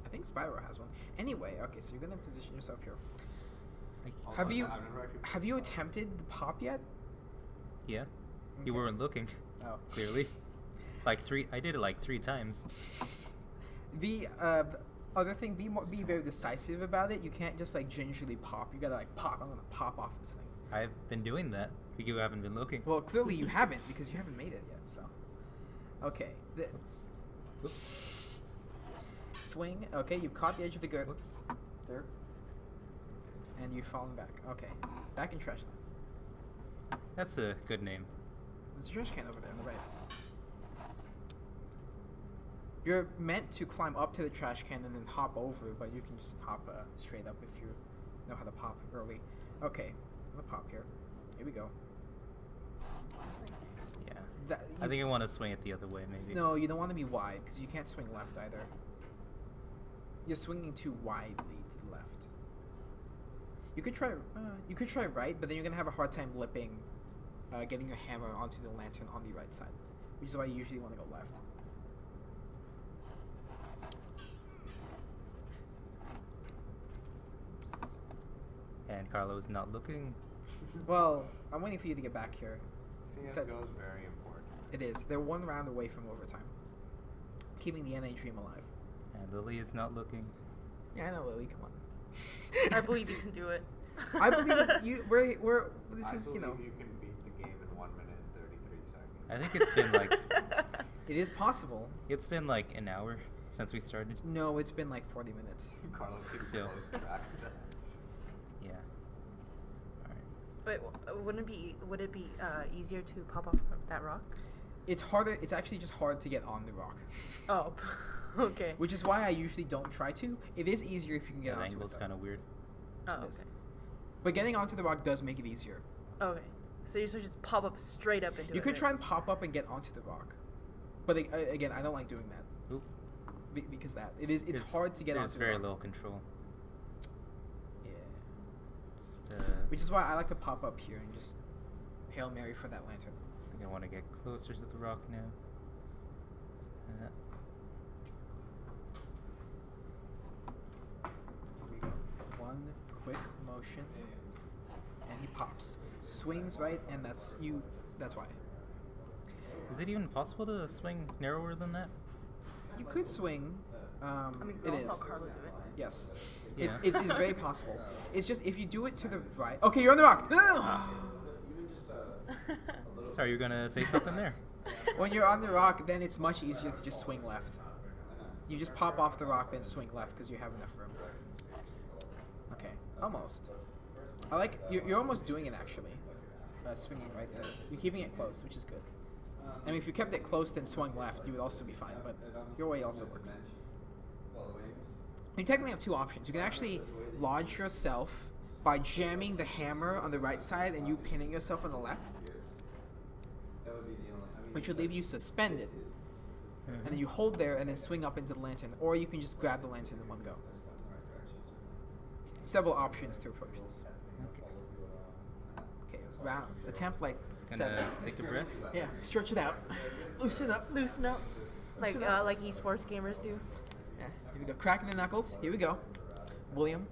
I think Spyro has one. Anyway, okay, so you're gonna position yourself here. I- Have you I've never actually have you attempted the pop yet? Yeah. You Okay. weren't looking, Oh. clearly. I did it like 3 times. The other thing, be very decisive about it. You can't just like gingerly pop. You gotta like pop. I'm gonna pop off this thing. I've been doing that. You haven't been looking. Well, clearly you haven't because you haven't made it yet. So, okay. Oops. Whoops. Swing. Okay, you've caught the edge of the girth. Whoops. There. And you've fallen back. Okay, back in trash then. That's a good name. There's a trash can over there on the right. You're meant to climb up to the trash can and then hop over, but you can just hop straight up if you know how to pop early. Okay, I'm gonna pop here. Here we go. Yeah. I think I want to swing it the other way, maybe. No, you don't want to be wide because you can't swing left either. You're swinging too widely to the left. You could try right, but then you're gonna have a hard time lipping, getting your hammer onto the lantern on the right side, which is why you usually want to go left. And Carlo's not looking. Well, I'm waiting for you to get back here. CSGO is very important. It is. They're 1 round away from overtime, keeping the NA dream alive. And Lily is not looking. Yeah, I know, Lily. Come on. I believe you can do it. I believe that you. We're. This is, you know. You can beat the game in 1 minute and 33 seconds. I think it's been like It is possible. it's been like an hour since we started? No, it's been like 40 minutes. Carlos keeps Still. close track of that. Yeah. Alright. Wait, would it be easier to pop off that rock? It's harder. It's actually just hard to get on the rock, Oh, okay. which is why I usually don't try to. It is easier if you can get Yeah, the onto angle's it, kind of weird. Oh, It okay. is. But getting onto the rock does make it easier. Okay. So you just pop up straight up into it. You could right? try and pop up and get onto the rock, but again, I don't like doing that Oop. because it's hard to get There's onto very the rock. little control. Yeah. Just, Which is why I like to pop up here and just Hail Mary for that lantern. I think I want to get closer to the rock now. Here we go. One quick motion, and he pops. Swings right, and that's why. Is it even possible to swing narrower than that? You could swing. I mean, we It all is. saw Carlo do it. Yes. Yeah. It is very possible. It's just if you do it to the right. Okay, you're on the rock. Sorry, you were gonna say something there. When you're on the rock, then it's much easier to just swing left. You just pop off the rock, then swing left because you have enough room. Okay, almost. I like you're almost doing it actually. Swinging right there. You're keeping it close, which is good. I mean, if you kept it close, then swung left, you would also be fine. But your way also works. You technically have two options. You can actually launch yourself by jamming the hammer on the right side and you pinning yourself on the left, which would leave you suspended. And then you hold there and then swing up into the lantern, or you can just grab the lantern in one go. Several options to approach this. Okay, round attempt like Just gonna 7. take the breath. Yeah, stretch it out, loosen up. Loosen up. Like Loosen up. like esports gamers do. Yeah, here we go. Cracking the knuckles. Here we go. William,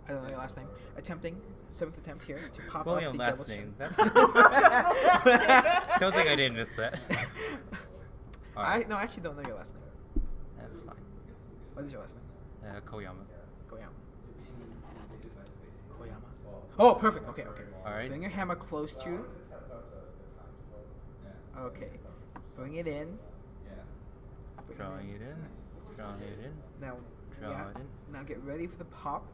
I don't know your last name. Attempting 7th attempt here to pop William, up the last double name. string. That's. Don't think I didn't miss that. I actually don't know your last name. That's fine. What is your last name? Koyama. Koyama. Oh, perfect. Okay. Alright. Bring your hammer close to you. Okay. Bring it in. Bring Drawing it in. Drawing it in. Now, Draw yeah. it in. Now get ready for the pop,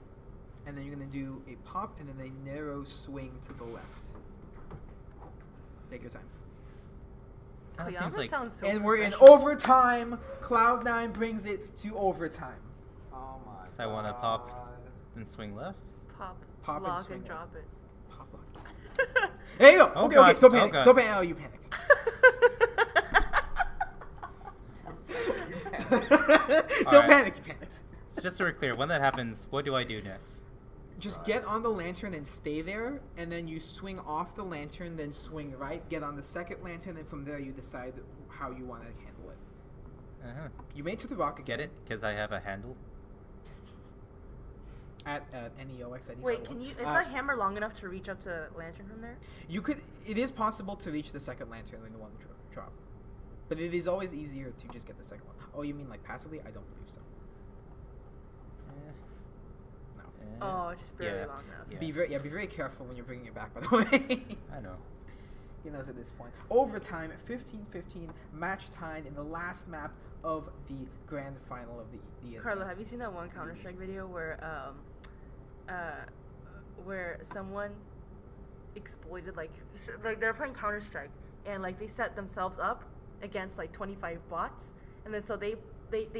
and then you're gonna do a pop and then a narrow swing to the left. Take your time. Kinda Koyama seems like sounds so And we're in professional. overtime. Cloud9 brings it to overtime. Oh my So I wanna pop. God. and swing left. Pop and lock swing and drop it. Pop lock. There you go. Oh, okay, God. okay. Don't Oh, panic. God. Don't panic. Oh, you panicked. Don't Alright. panic. You panicked. So just so we're clear, when that happens, what do I do next? Just get on the lantern and stay there, and then you swing off the lantern, then swing right, get on the second lantern, and from there you decide how you want to handle it. Uh-huh. You made it to the rock again. Get it? Because I have a handle. At NEOX. Wait, can you? Is that hammer long enough to reach up to lantern from there? You could. It is possible to reach the second lantern in the one drop, but it is always easier to just get the second one. Oh, you mean like passively? I don't believe so. No. Oh, just barely yeah. long enough. Yeah. Be very careful when you're bringing it back. By the way. I know. He knows at this point. Overtime, 15-15, match tied in the last map of the grand final of the Carlo, have you seen that one Counter-Strike video where someone exploited like they're playing Counter-Strike and like they set themselves up against like 25 bots, and then so they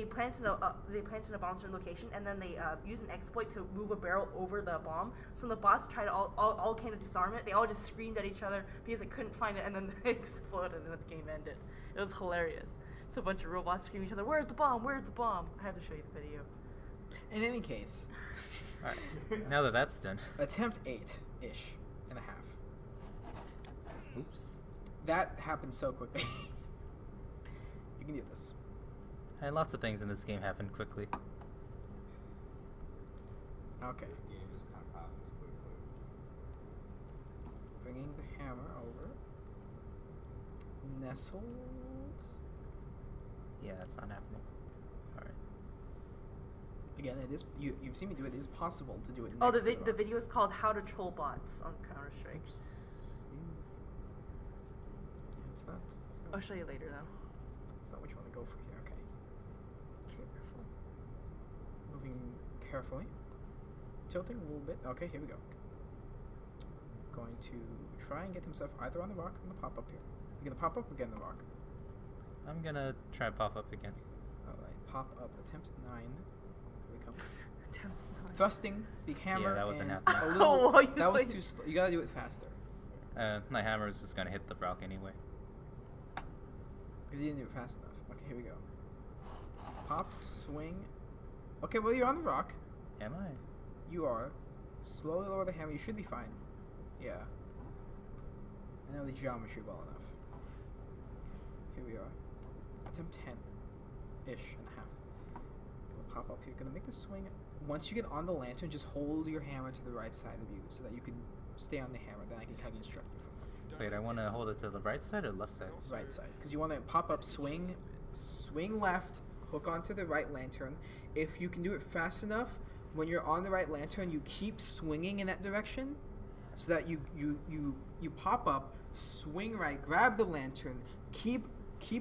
planted a bomb in a certain location, and then they use an exploit to move a barrel over the bomb. So the bots tried to all came to disarm it. They all just screamed at each other because they couldn't find it, and then they exploded, and the game ended. It was hilarious. So a bunch of robots screaming at each other, "Where's the bomb? Where's the bomb?" I have to show you the video. In any case, Alright. Now that that's done. attempt 8-ish and a half. Oops. That happened so quickly. You can do this. And lots of things in this game happen quickly. Okay. This game just kind of happens quickly. Bringing the hammer over. Nestled. Yeah, that's not happening. Alright. Again, it is. You've seen me do it. It is possible to do it. Oh, next to the rock. video is called "How to Troll Bots" on Counter-Strike. Oops. It's not I'll show you later though. It's not what you want to go for here. Okay. moving carefully. Tilting a little bit. Okay, here we go. Going to try and get himself either on the rock or on the pop up here. You're gonna pop up or get on the rock? I'm gonna try pop up again. Alright, pop up, attempt 9. Here we come. Attempt 9. Thrusting the hammer. that was an and half a nine. little. Oh, that was too slow. You gotta do it faster. My hammer is just gonna hit the rock anyway. Because you didn't do it fast enough. Okay, here we go. Pop, swing. Okay, well, you're on the rock. Am I? You are. Slowly lower the hammer. You should be fine. Yeah. I know the geometry well enough. Here we are. Attempt 10-ish and a half. Gonna pop up here. Gonna make the swing. Once you get on the lantern, just hold your hammer to the right side of you so that you can stay on the hammer. Then I can kind of instruct you from Wait, I want to hold it to the right side or left side? the right side. Because you want to pop up, swing left, hook onto the right lantern. If you can do it fast enough, when you're on the right lantern, you keep swinging in that direction so that you pop up, swing right, grab the lantern, keep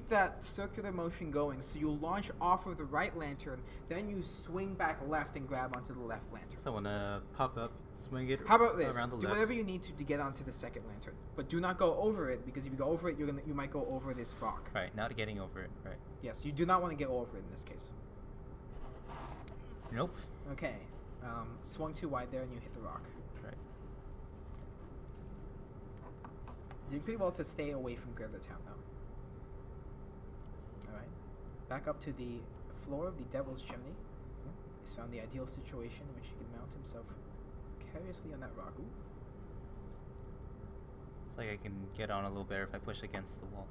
that circular motion going. So you'll launch off of the right lantern, then you swing back left and grab onto the left lantern. So I want to pop up, swing it How about this? around the Do left. whatever you need to get onto the second lantern, but do not go over it, because if you go over it, you might go over this rock. Right, not getting over it. Right. Yes, you do not want to get over it in this case. Nope. Okay, swung too wide there and you hit the rock. Right. Doing pretty well to stay away from Greater Town now. Alright, back up to the floor of the Devil's Chimney. He's found the ideal situation in which he can mount himself precariously on that rock. Ooh. It's like I can get on a little better if I push against the wall.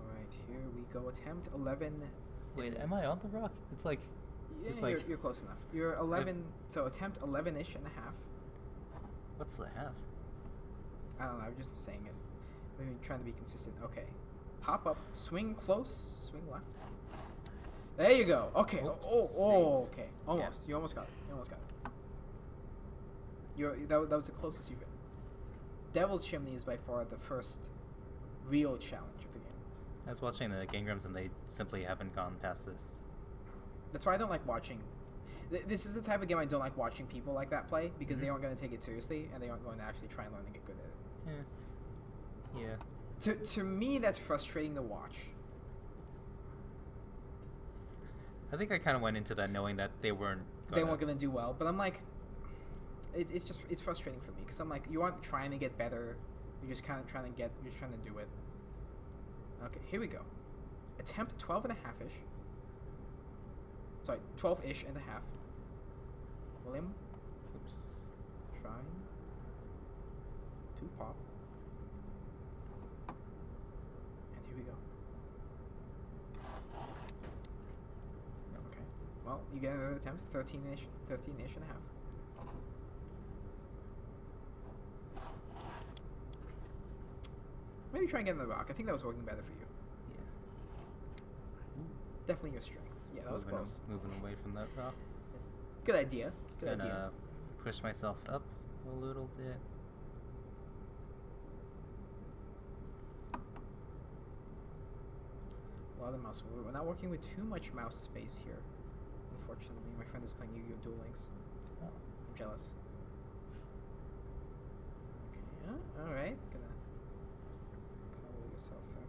Alright, here we go. Attempt 11. Wait, am I on the rock? It's like... Yeah, it's like... you're close enough. You're 11, so attempt 11-ish and a half. What's the half? I don't know, I'm just saying it. Maybe trying to be consistent. Okay. Pop up, swing close, swing left. There you go. Okay. Oops. Okay. Almost. Yeah. You almost got it. You almost got it. That was the closest you've been. Devil's Chimney is by far the first real challenge of the game. I was watching the Game Grumps and they simply haven't gone past this. That's why I don't like watching. This is the type of game I don't like watching people like that play, because they aren't going to take it seriously and they aren't going to actually try and learn and get good at it. Yeah. To me, that's frustrating to watch. I think I kind of went into that knowing that they weren't Going to do well, but I'm like, it's frustrating for me, because I'm like, you aren't trying to get better, you're just kind of trying to do it. Okay, here we go. Attempt 12 and a half-ish. Sorry, 12-ish and a half. William, Oops. trying to pop. And here we go. Okay. Well, you get another attempt, 13-ish and a half. Maybe try and get in the rock. I think that was working better for you. Yeah. Definitely your strength. Yeah, that was close. Moving away from that rock. Good idea. Good idea. Gonna push myself up a little bit. A lot of mouse. We're not working with too much mouse space here. Unfortunately, my friend is playing Yu-Gi-Oh! Duel Links. Oh. I'm jealous. Okay, yeah, alright. Gonna cover yourself there.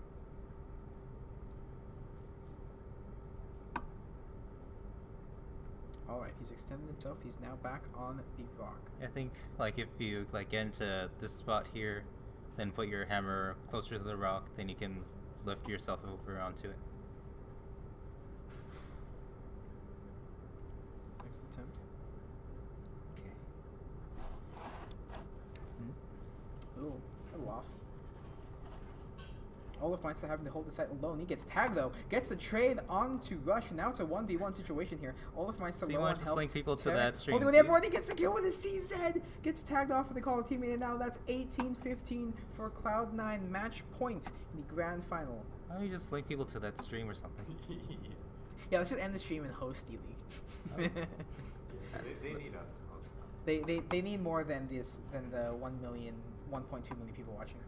Alright, he's extended himself. He's now back on the rock. I think like if you like get into this spot here, then put your hammer closer to the rock, then you can lift yourself over onto it. Next attempt. Okay. Ooh, a loss. Olaf Meinster having to hold the site alone. He gets tagged though. Gets the trade onto Rush. Now it's a 1v1 situation here. Olaf Meinster So you low want on to just health. link people to Terran that stream? holding with everyone. He gets the kill with a CZ. Gets tagged off for the call of teammate. And now that's 18-15 for Cloud9 match point in the grand final. Why don't you just link people to that stream or something? Yeah, let's just end the stream and host D-League. They need us to host them. They need more than the 1.2 million people watching.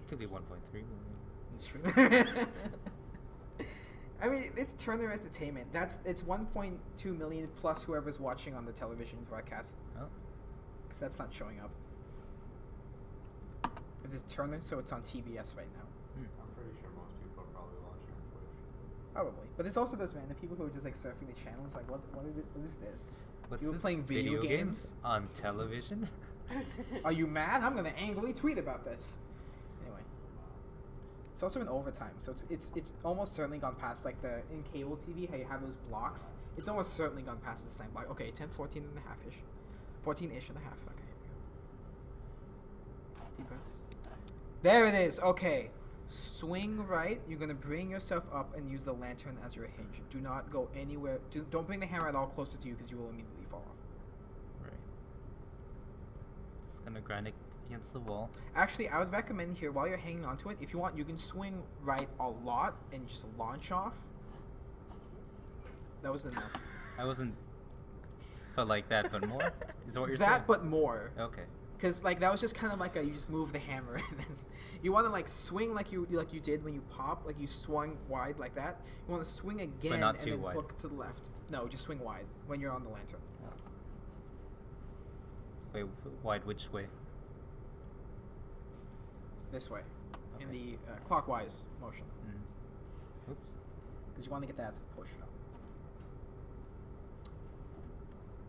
Could be 1.3 million. It's true. I mean, it's Turner Entertainment. It's 1.2 million plus whoever's watching on the television broadcast. Oh. Because that's not showing up. It's Turner, so it's on TBS right now. I'm pretty sure most people are probably watching on Twitch. Probably. But there's also those random people who are just like surfing the channels. Like, what is this? What's You were this? playing video games? on television? Are you mad? I'm gonna angrily tweet about this. Anyway, it's also in overtime, so it's almost certainly gone past like the in cable TV how you have those blocks. It's almost certainly gone past the same block. Okay, 10, 14 and a half ish, 14-ish and a half. Okay, here we go. Deep breaths. There it is. Okay, swing right. You're gonna bring yourself up and use the lantern as your hinge. Do not go anywhere. Don't bring the hammer at all closer to you because you will immediately fall off. Right. Just gonna grind it against the wall. Actually, I would recommend here, while you're hanging onto it, if you want, you can swing right a lot and just launch off. That was enough. I wasn't. But like that, but more? Is that what you're saying? That, but more. Okay. Because, like, that was just kind of like you just move the hammer and then you want to, like, swing like you did when you pop. Like, you swung wide like that. You want to swing again not and too then wide. look to the left. No, just swing wide when you're on the lantern. Wait, wide which way? This way. In Okay. the clockwise motion. Oops. Because you want to get that push up.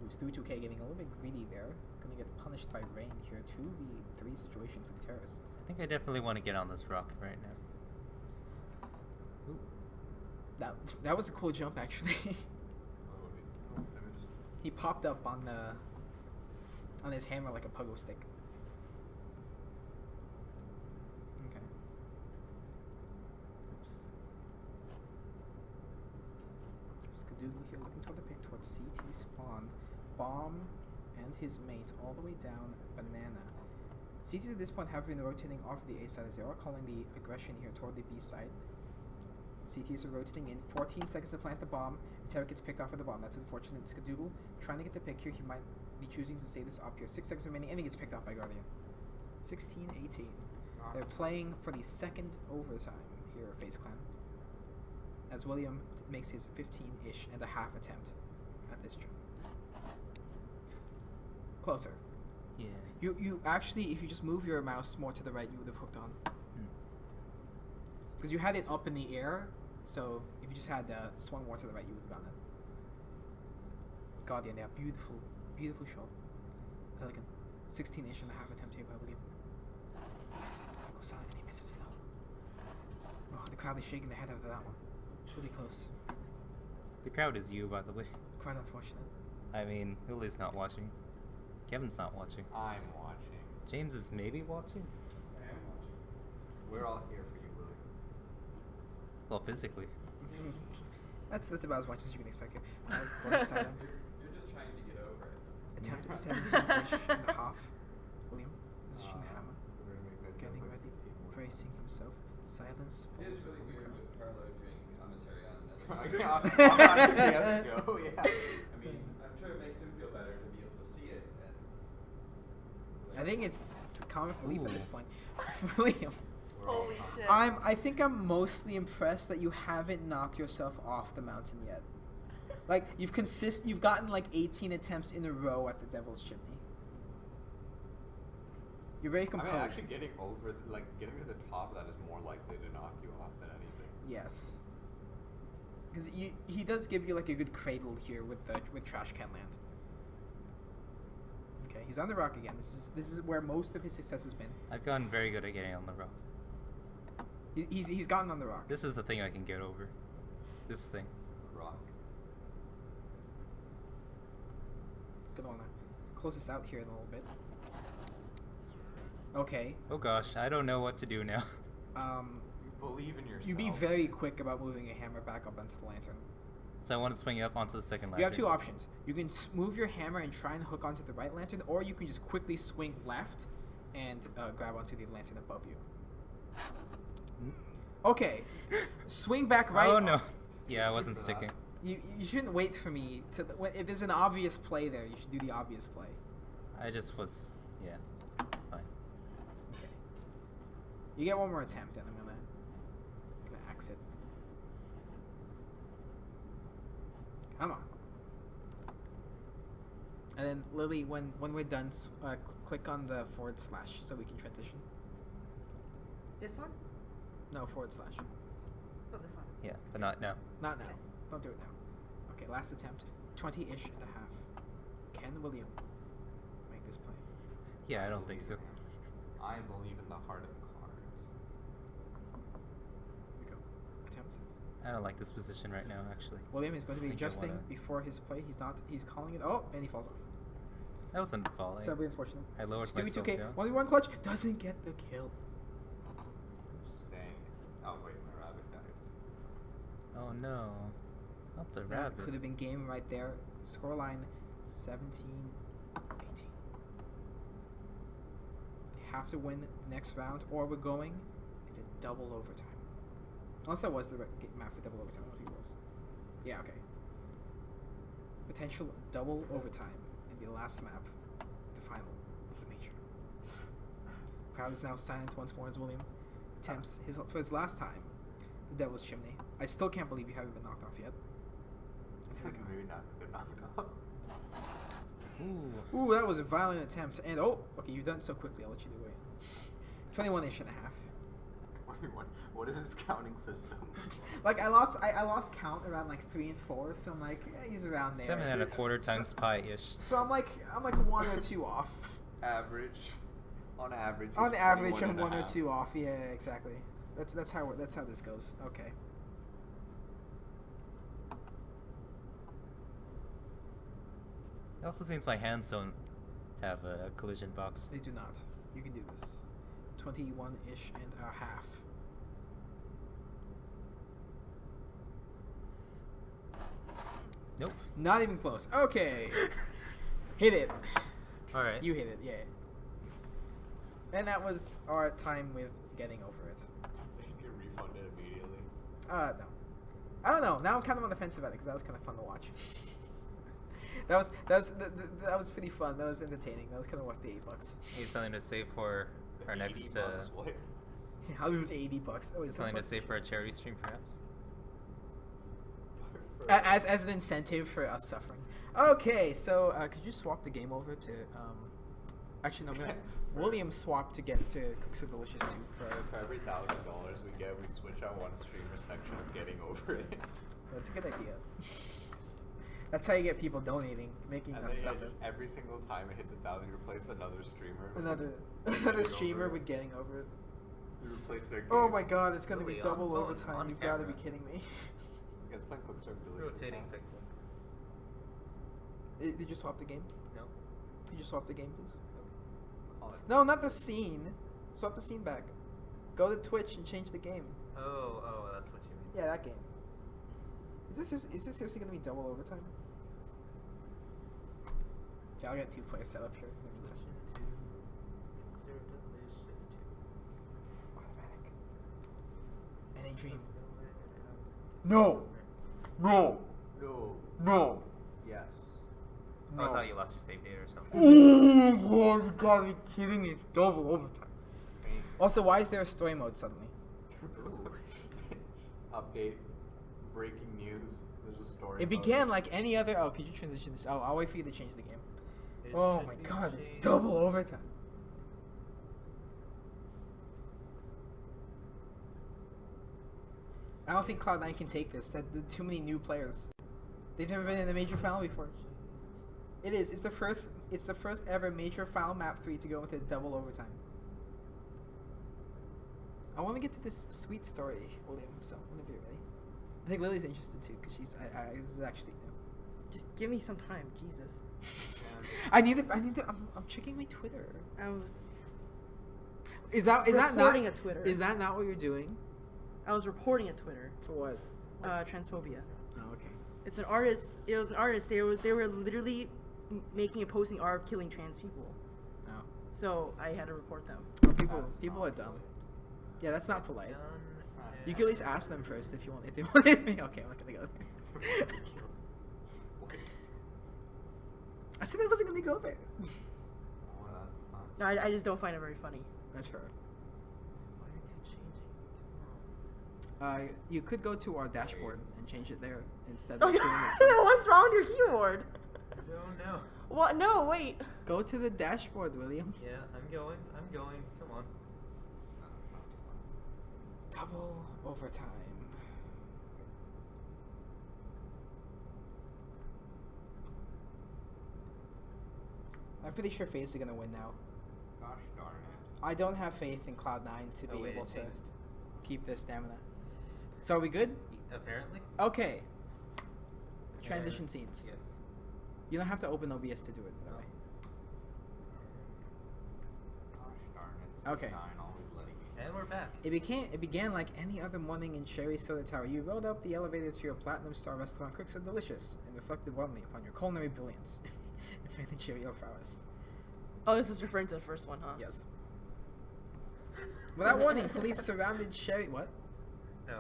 Ooh, Stewie 2K getting a little bit greedy there. Gonna get punished by rain here. 2v3 situation for the terrorists. I think I definitely want to get on this rock right now. Ooh. That was a cool jump actually. I missed. He popped up on his hammer like a pogo stick. Okay. Oops. Skadoodle here looking toward the pick towards CT spawn. Bomb and his mate all the way down banana. CTs at this point have been rotating off the A side as they are calling the aggression here toward the B side. CTs are rotating in. 14 seconds to plant the bomb. Terra gets picked off at the bomb. That's unfortunate. Skadoodle trying to get the pick here. He might be choosing to stay this up here. 6 seconds remaining and he gets picked off by Guardian. 16-18. They're playing for the second overtime here at FaZe Clan. As William makes his 15-ish and a half attempt at this jump. Closer. Yeah. You actually, if you just move your mouse more to the right, you would have hooked on. Because you had it up in the air, so if you just had swung more to the right, you would have gotten it. Guardian, yeah, beautiful, beautiful shot. Elegant. 16-ish and a half attempt here by William. Echo silent and he misses it all. Oh, the crowd is shaking their head out of that one. Really close. The crowd is you, by the way. Quite unfortunate. I mean, Lily's not watching. Kevin's not watching. I'm watching. James is maybe watching? I am watching. We're all here for you, Willie. Well, physically. That's about as much as you can expect here. Silent. You're just trying to get over it. Attempt at 17-ish and a half. William, positioning the hammer. We're gonna make that Getting jump ready. like 15 more Bracing himself. Silence. It is falls really upon the weird crowd. with Carlo doing commentary on another times. game. on CSGO, yeah. I mean, I'm sure it makes him feel better to be able to see it. And I think it's a comic relief at this point. William, We're all Holy calm. shit. I think I'm mostly impressed that you haven't knocked yourself off the mountain yet. Like you've gotten like 18 attempts in a row at the Devil's Chimney. You're very I composed. mean, actually getting over, getting to the top of that is more likely to knock you off than anything. Yes. Because he does give you like a good cradle here with Trash Can Land. Okay, he's on the rock again. This is where most of his success has been. I've gotten very good at getting on the rock. He's gotten on the rock. This is the thing I can get over. This thing. Rock. Good one there. Close this out here in a little bit. Okay. Oh gosh, I don't know what to do now. Believe in yourself. You be very quick about moving your hammer back up onto the lantern. So I want to swing up onto the second lantern. You have two options. You can move your hammer and try and hook onto the right lantern, or you can just quickly swing left and grab onto the lantern above you. Okay. Swing back right. Oh no. Yeah, I wasn't for that. sticking. You shouldn't wait for me to. If there's an obvious play there, you should do the obvious play. I just was. Yeah. Fine. Okay. You get one more attempt, and I'm gonna axe it. I'm on. And then Lily, when we're done, click on the / so we can transition. This one? No, /. Oh, this one. Yeah, but not now. Not now. Don't do it now. Okay, last attempt. 20-ish and a half. Can William make this play? Yeah, I don't think so. I believe in the heart of the cards. Here we go. Attempt. I don't like this position right now, actually. William is going to be I think I adjusting wanna- before his play. He's calling it. Oh, and he falls off. That wasn't falling. Sadly unfortunate. I lowered Stewie myself 2K. down. 1v1 clutch. Doesn't get the kill. Dang it. Oh wait, my rabbit died. Oh no. Not the That rabbit. could have been game right there. Scoreline 17-18. They have to win the next round, or we're going into double overtime. Unless that was the map for double overtime. I don't think it was. Yeah, okay. Potential double overtime in the last map, the final of the major. Crowd is now silent once more as William attempts for his last time the Devil's Chimney. I still can't believe you haven't been knocked off yet. Maybe not a good knockoff. Ooh. Ooh, that was a violent attempt. And okay, you've done it so quickly. I'll let you do it. 21-ish and a half. What is this counting system? Like I lost count around like 3 and 4, so I'm like, he's around there. 7 1/4 times pi-ish. So I'm like 1 or 2 off. Average. On average. On it's average, 21 I'm and a 1 or half. 2 off. Yeah, exactly. That's how this goes. Okay. It also seems my hands don't have a collision box. They do not. You can do this. 21-ish and a half. Nope. Not even close. Okay. Hit it. Alright. You hit it, yeah. And that was our time with getting over it. You get refunded immediately. No. I don't know. Now I'm kind of on the fence about it because that was kind of fun to watch. that was pretty fun. That was entertaining. That was kind of worth the $8. Need something to save for our next. What? I'll lose $80. Oh, wait, Something to save for a charity stream, perhaps. as an incentive for us suffering. Okay, so could you swap the game over to actually no, I'm gonna William swap to get to Cook So Delicious 2 for For every $1,000 we get, we switch out one streamer section of getting over it. that's a good idea. That's how you get people donating, making And us then suffer. just every single time it hits 1,000, you replace another streamer. with Another getting streamer over with it. getting over it. You replace their game. Oh my god, it's gonna be Really, double on overtime. on You've got to be camera. kidding me. You guys playing Cook So Delicious? Rotating now? pick. Did you swap the game? No. Could you swap the game, please? Call it. No, not the scene. Swap the scene back. Go to Twitch and change the game. Oh, that's what you mean. Yeah, that game. Is this seriously gonna be double overtime? Okay, I'll get 2 players set up here in the meantime. Automatic. And a dream. No! No! No. No! Yes. Oh, I thought you lost your save data or something. Oh god, you gotta be kidding me. It's double overtime. Pain. Also, why is there a story mode suddenly? Update. Breaking news. There's a story. It began like any other. Oh, could you transition this? I'll wait for you to change the game. Oh my god, it's double overtime. I don't think Cloud9 can take this. That too many new players. They've never been in a major final before. It is. It's the first ever major final map 3 to go into double overtime. I want to get to this sweet story, William. So whenever you're ready. I think Lily's interested too because she's. This is actually new. Just give me some time, Jesus. I need to. I'm checking my Twitter. I was Is that not reporting at Twitter. Is that not what you're doing? I was reporting at Twitter. For what? Transphobia. Oh, okay. It's an artist. It was an artist. They were literally making a posting art of killing trans people. No. So I had to report them. Oh, people are dumb. Yeah, that's not polite. You could at least ask them first if you want. If they wanted me. Okay, I'm not gonna go there. I said I wasn't gonna go there. Oh, that's No, I just don't find it very funny. That's fair. You could go to our dashboard and change it there instead of doing it. What's wrong with your keyboard? No, no. What? No, wait. Go to the dashboard, William. Yeah, I'm going. Come on. Double overtime. I'm pretty sure FaZe are gonna win now. Gosh darn it. I don't have faith in Cloud9 to be wait, able it to changed. keep their stamina. So are we good? Apparently. Okay. Transition scenes. Yes. You don't have to open OBS to do it, by the way. Gosh darn it. Okay. C9 always letting me. And we're back. It began like any other morning in Cherry Soda Tower. You rode up the elevator to your platinum star restaurant, cooked so delicious, and reflected warmly upon your culinary brilliance and managerial prowess. Oh, this is referring to the first one, huh? Yes. Without warning, police surrounded Cherry. What? No,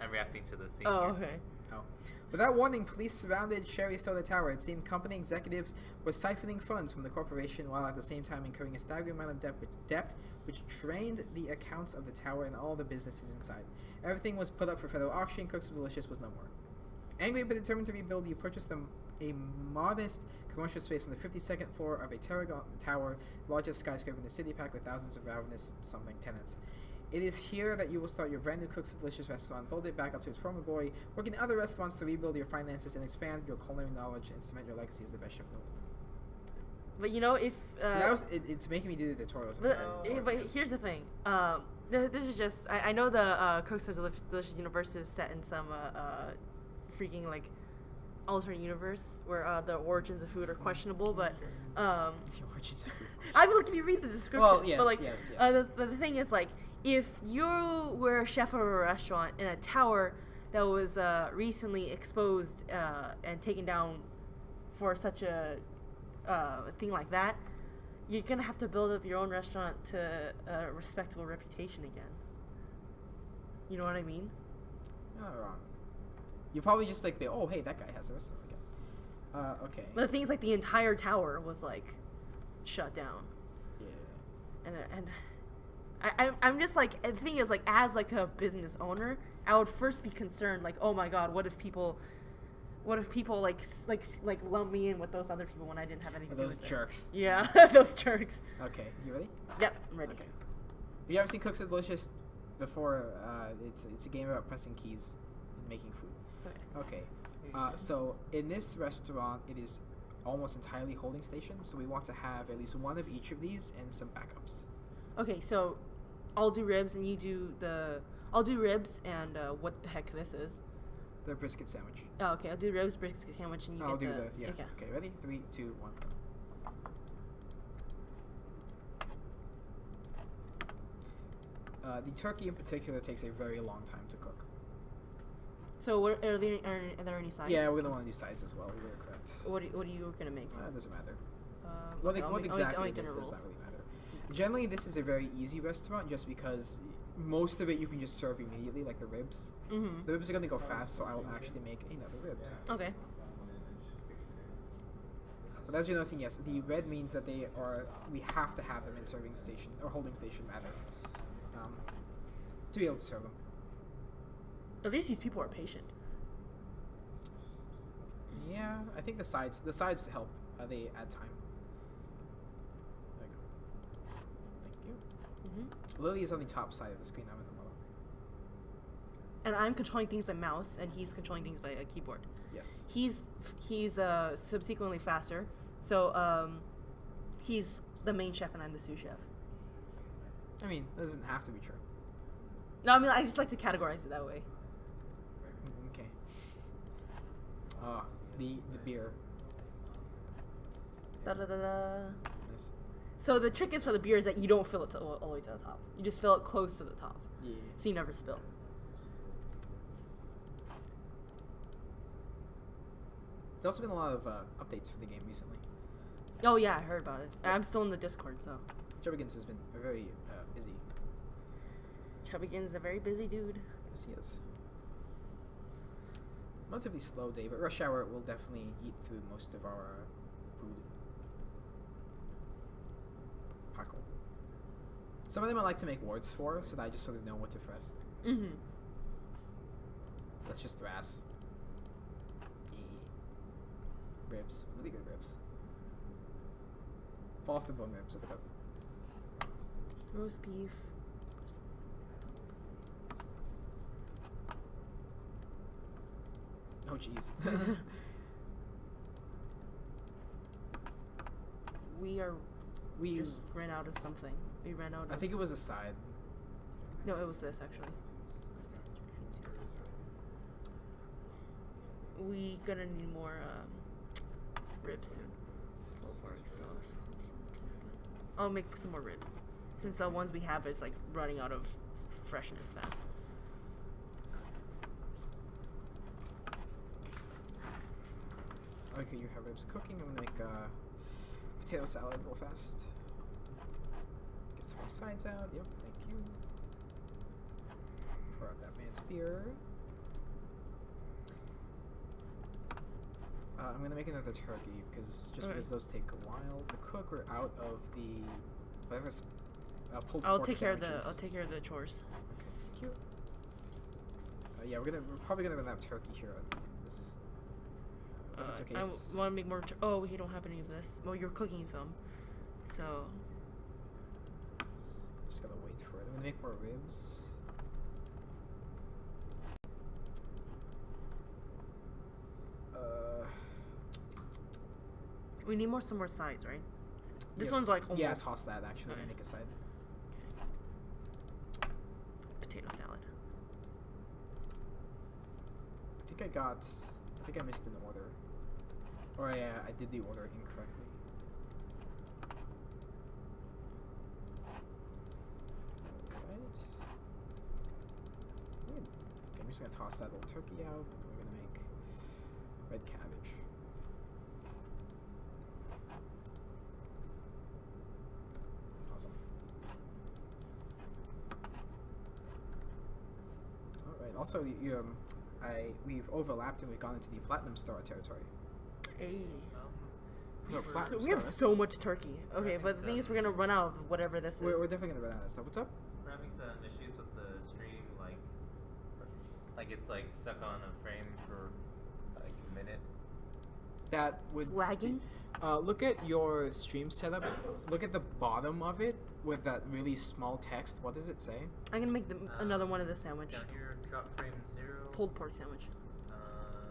I'm reacting to the scene. Oh, here. okay. Oh. Without warning, police surrounded Cherry Soda Tower. It seemed company executives were siphoning funds from the corporation while at the same time incurring a staggering amount of debt which drained the accounts of the tower and all the businesses inside. Everything was put up for federal auction. Cooks So Delicious was no more. Angry but determined to rebuild, you purchased a modest commercial space on the 52nd floor of a tower, the largest skyscraper in the city, packed with thousands of ravenous something tenants. It is here that you will start your brand new Cooks So Delicious restaurant, build it back up to its former glory, work in other restaurants to rebuild your finances and expand your culinary knowledge and cement your legacy as the best chef in the world. But you know, if So that was it's making me do the tutorials. but here's the thing. This is just I know the Cooks So Delicious universe is set in some freaking like alternate universe where the origins of food are questionable, but The origins of food. I mean, like if you read the descriptions, Well, yes, but like yes. the thing is like if you were a chef of a restaurant in a tower that was recently exposed and taken down for such a thing like that, you're gonna have to build up your own restaurant to a respectable reputation again. You know what I mean? You're not wrong. You probably just like oh hey, that guy has a restaurant again. Okay. But the thing is, like, the entire tower was like shut down, Yeah. and I'm just like, the thing is, like, as like a business owner, I would first be concerned, like, oh my god, what if people like lump me in with those other people when I didn't have anything to do Those with it? jerks. Yeah, those jerks. Okay, you ready? Yep, I'm ready. Okay. Have you ever seen Cooks So Delicious before? It's a game about pressing keys and making food. Okay. Okay. So in this restaurant, it is almost entirely holding stations. So we want to have at least one of each of these and some backups. Okay, so I'll do ribs and you do I'll do ribs and what the heck this is. The brisket sandwich. Oh, okay, I'll do ribs, brisket sandwich, and you I'll get do the... yeah. Okay. Okay, ready? 3, 2, 1. The turkey in particular takes a very long time to cook. So are there any sides? Yeah, we're gonna want to do sides as well. We were correct. What are you gonna make? It doesn't matter. Okay, What exactly I'll it make is dinner does rolls. not really matter. Generally, this is a very easy restaurant just because most of it you can just serve immediately, like the ribs. Mm-hmm. The ribs are gonna go fast, so I will actually make another rib. Okay. But as you're noticing, yes, the red means that we have to have them in serving station, or holding station rather, to be able to serve them. At least these people are patient. Yeah, I think the sides help. They add time. There you go. Thank you. Mm-hmm. Lily is on the top side of the screen. I'm in the middle. And I'm controlling things by mouse, and he's controlling things by a keyboard. Yes. He's subsequently faster, so he's the main chef and I'm the sous chef. I mean, that doesn't have to be true. No, I mean I just like to categorize it that way. Okay. The beer. Da da da da. Nice. So the trick is for the beer is that you don't fill it all the way to the top. You just fill it close to the top, Yeah. so you never spill. There's also been a lot of updates for the game recently. Oh yeah, I heard about it. I'm still in the Discord, so. Chubbigans has been very busy. Chubbigan's a very busy dude. Yes, he is. Relatively slow day, but rush hour will definitely eat through most of our food. Paco. Some of them I like to make words for, so that I just sort of know what to press. Mm-hmm. That's just RAS. Ribs. Really good ribs. Fall off the bone ribs if it does. Roast beef. Oh jeez. We just ran out of something. We ran out of... I think it was a side. No, it was this, actually. We gonna need more ribs soon. I'll make some more ribs. Since the ones we have is like running out of freshness fast. Okay, you have ribs cooking. I'm gonna make potato salad real fast. Get some more sides out. Yep, thank you. Pour out that man's beer. I'm gonna make another turkey because because those take a while to cook. We're out of the whatever's pulled I'll pork take care of sandwiches. I'll take care of the chores. Okay, thank you. Yeah, we're probably gonna run out of turkey here on this. But that's okay. I want to make more. Oh, we don't have any of this. Well, you're cooking some, so. Just gotta wait for it. I'm gonna make more ribs. We need some more sides, right? This Yes. one's like almost. Yeah, toss that actually. Okay. Make a side. Potato salad. I think I missed an order. Or yeah, I did the order incorrectly. Alright. Okay, I'm just gonna toss that old turkey out. We're gonna make red cabbage. Awesome. Alright, also we've overlapped and we've gone into the Platinum Star territory. Hey. No, So Platinum we have Star. so much turkey. Okay, but the thing is, we're gonna run out of whatever this is. We're definitely gonna run out of stuff. What's up? We're having some issues with the stream, like it's like stuck on a frame for like a minute. That would It's lagging? Look at your stream setup. Look at the bottom of it with that really small text. What does it say? I'm gonna make another one of the sandwich. Down here, drop frame 0. Pulled pork sandwich.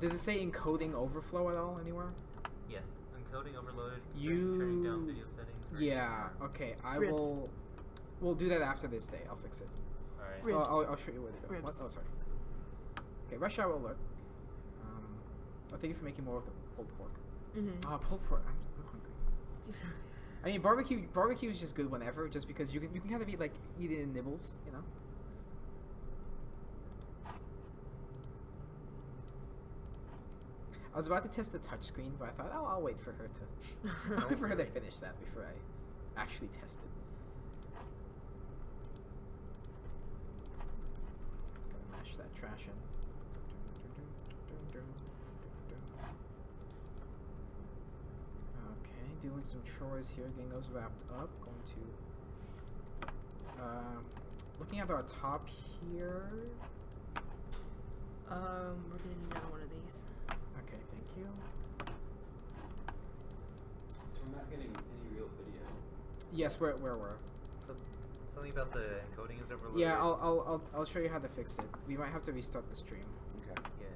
Does it say encoding overflow at all anywhere? Yeah, encoding overloaded. You- Turning down video settings. Yeah. Okay. Ribs. We'll do that after this day. I'll fix it. Alright. Ribs. I'll show you where to go. What? Ribs. Oh, sorry. Okay. Rush hour alert. Thank you for making more of the pulled pork. Mm-hmm. Pulled pork. I'm hungry. I mean, barbecue is just good whenever, just because you can kind of eat it in nibbles, you know. I was about to test the touchscreen, but I thought, I'll wait for her to, I'll wait for her to finish that before I actually test it. Gotta mash that trash in. Okay, doing some chores here, getting those wrapped up. Going to, looking at our top here. We're gonna need another one of these. Okay, thank you. So we're not getting any real video. Yes, where we're. So, something about the encoding is overloaded. Yeah, I'll show you how to fix it. We might have to restart the stream. Okay. Yeah.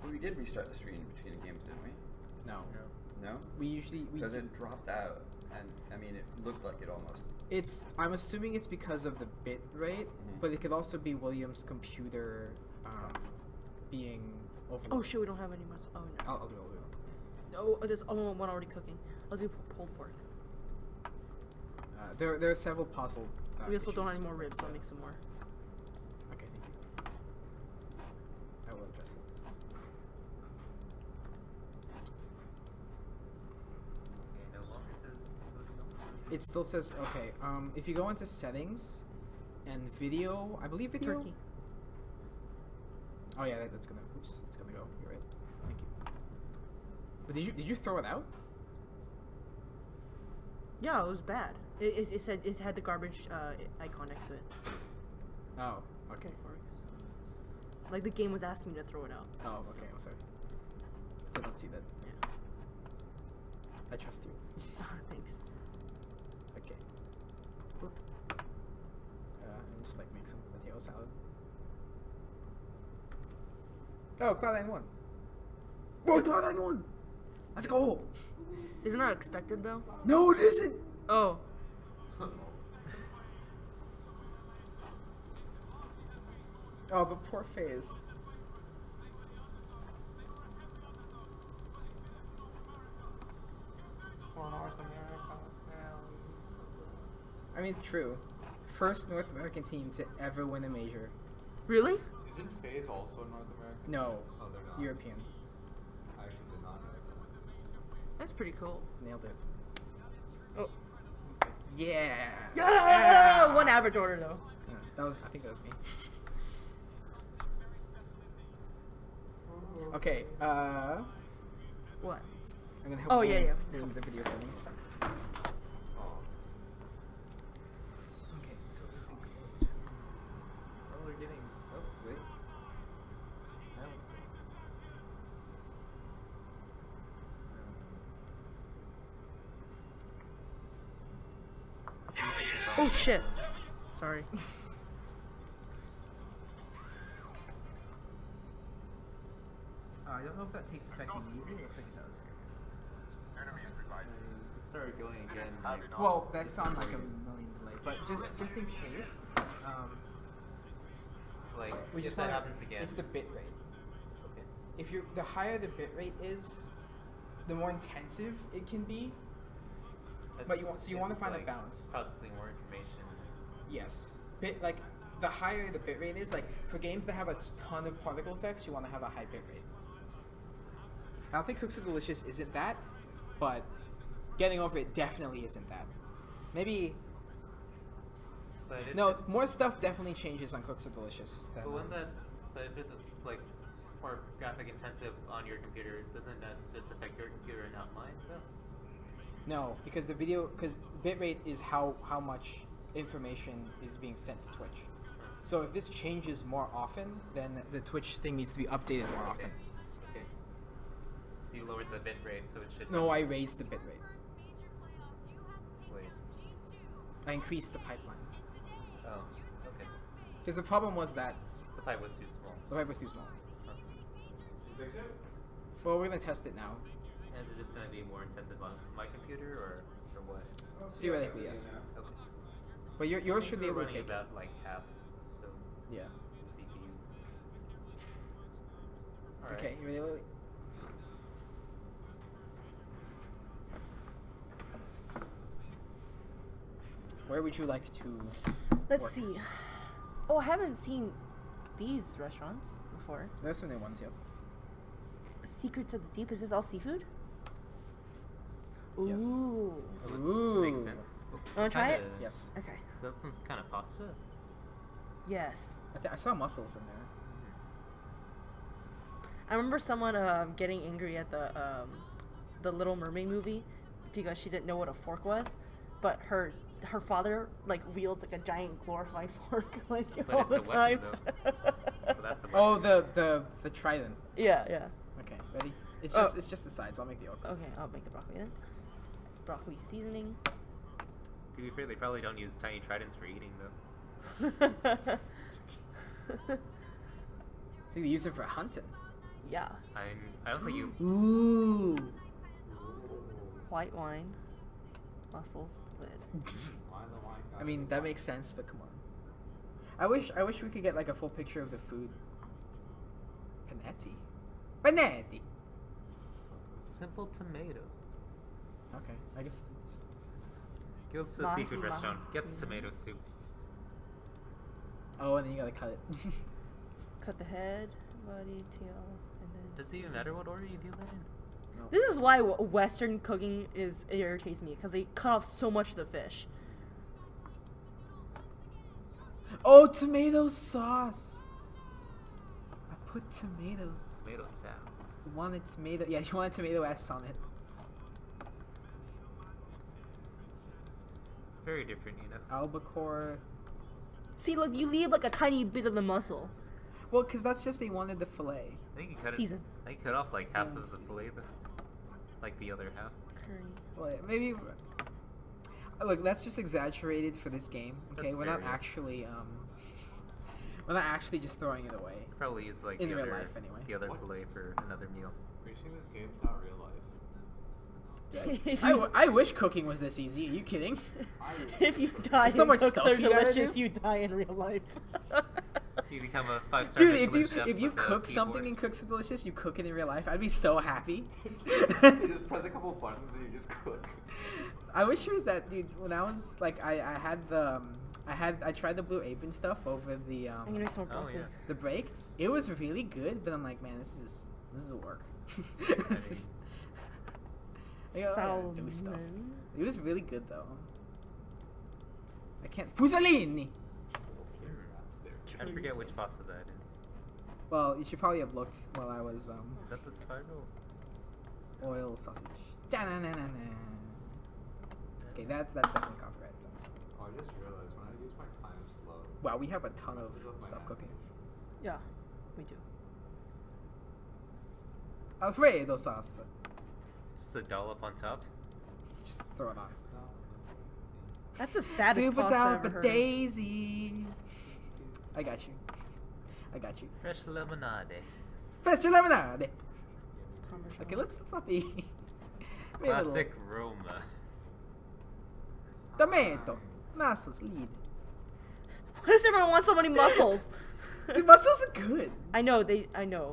Well, we did restart the stream between the games, didn't we? No, No? we Because it dropped out, and I mean, it looked like it almost. I'm assuming it's because of the bit rate, but it could also be William's computer being overloaded. Oh shit, we don't have any muscle. Oh no. I'll do it. No, there's one already cooking. I'll do pulled pork. There are several possible. We also don't have issues any more ribs, so I'll with make some more. Okay, thank you. I will address it. Okay, no longer says encoding overloaded. It still says okay. If you go into settings and video, I believe video. Turkey. Oh yeah, that's gonna. Oops, it's gonna go. You're right. Thank you. But did you throw it out? Yeah, it was bad. It said it had the garbage icon next to it. Oh, okay. Like the game was asking me to throw it out. Oh, okay. I'm sorry. Did not see that. Yeah. I trust you. Thanks. Okay. Boop. And just like make some potato salad. Oh, Cloud9 won. Oh, Cloud9 won. Let's go. Isn't that expected though? No, it isn't. Oh. Oh, but poor FaZe. For North America. I mean, true. First North American team to ever win a major. Really? Isn't FaZe also North American? No, Oh, they're not. European. I actually did not know that. That's pretty cool. Nailed it. Oh. It's like, yeah. Yeah! One average order though. Yeah, that was. I think that was me. Okay. What? I'm gonna help. Oh, yeah, yeah. Ruin the video settings. Oh. Okay. So Oh, we're getting. Oh, wait. That was Oh shit. Sorry. I don't know if that takes effect immediately. It looks like it does. It started going again. Like, Well, that's on like a million delay, but just in case, It's like, we if just that wanna- happens again. It's the bit rate. Okay. If the higher the bit rate is, the more intensive it can be. But you want to It's find a like balance. Processing more information. Yes. The higher the bit rate is, like for games that have a ton of particle effects, you want to have a high bit rate. I don't think Cooks of Delicious isn't that, but Getting Over It definitely isn't that. Maybe But if no, it's- more stuff definitely changes on Cooks of Delicious. Than, But if it's like more graphic intensive on your computer, doesn't that just affect your computer and not mine though? no, because bitrate is how much information is being sent to Twitch. So if this changes more often, then the Twitch thing needs to be updated more often. Okay. So you lowered the bit rate, so it should. No, I raised the bit rate. Wait. I increased the pipeline. Oh. Okay. Because the problem was that The pipe was too small. the pipe was too small. Huh. Fix it? Well, we're gonna test it now. And is it just gonna be more intensive on my computer or what? I'll see Theoretically, how that yes. is now. Okay. But yours should be We're able to running take it. about like half, so Yeah. CPU. All Okay, right. you ready, Lily? Where would you like to Let's work? see. Oh, I haven't seen these restaurants before. There's some new ones, yes. Secrets of the Deep. Is this all seafood? Yes. Ooh. Ooh. Makes sense. Wanna try it? Yes. Okay. So that's some kind of pasta. Yes. I saw mussels in there. I remember someone getting angry at the Little Mermaid movie because she didn't know what a fork was, but her father like wields like a giant glorified fork like But all it's the a time. weapon, But that's a Oh, weapon. the trident. Yeah, yeah. Okay, ready? It's Oh. just the sides. I'll make the yolk. Okay, I'll make the broccoli then. Broccoli seasoning. To be fair, they probably don't use tiny tridents for eating though. I think they use it for hunting. Yeah. I don't think you. Ooh. White wine. Mussels. Lid. why the wine I mean, that makes sense, but come on. I wish we could get like a full picture of the food. Panetti. Panetti. Simple tomato. Okay, I guess. Go to a Mahi seafood mahi. restaurant. Get tomato soup. Oh, and then you gotta cut it. Cut the head, body, tail, and then. Does it even matter what order you do that in? This is why Western cooking irritates me because they cut off so much of the fish. Oh, tomato sauce. I put tomatoes. Tomato salad. You wanted tomato? Yeah, you wanted tomato S on it. It's very different, you know. Albacore. See, look, you leave like a tiny bit of the mussel. Well, because that's just they wanted the fillet. I think you cut Season. it. I think you cut off like half Yeah, of the fillet, like the other half. Curry. Well, maybe. Look, that's just exaggerated for this game. Okay, That's we're not fair, yeah. actually we're not actually just throwing it away. Probably use like In the real other life, anyway. the other What? fillet for another meal. Are you saying this game's not real life? I wish cooking was this easy. Are you kidding? If you die There's so and much cooks stuff are you gotta delicious, do. you die in real life. You become a 5-star Dude, Michelin if chef you with a cook something keyboard. and cooks delicious, you cook it in real life. I'd be so happy. You just press a couple buttons and you just cook. I wish it was that, dude. When I was like, I had the I tried the Blue Apron stuff over the I'm gonna make some more Oh broccoli. yeah. the break. It was really good, but I'm like, man, this is work. This is. I gotta do stuff. Salmon. It was really good though. I can't. Fusilini. I forget which pasta that is. Well, you should probably have looked while I was Is that the spiral? oil sausage. Da-na-na-na-na. Okay, that's definitely copyright. Oh, I just realized when I use my time slow. Wow, we have a ton of messes up my stuff cooking. animation. Yeah, we do. Alfredo sauce. Just a dollop on top. Just throw it on. That's the saddest Super pasta I've down, ever but heard. Daisy. I got you. I got you. Fresh lemonade. Fresh lemonade. Parmesan. Okay, let's not be. be a little- Classic Roma. Tomato. Muscles lead. Why does everyone want so many muscles? The mussels are good. I know,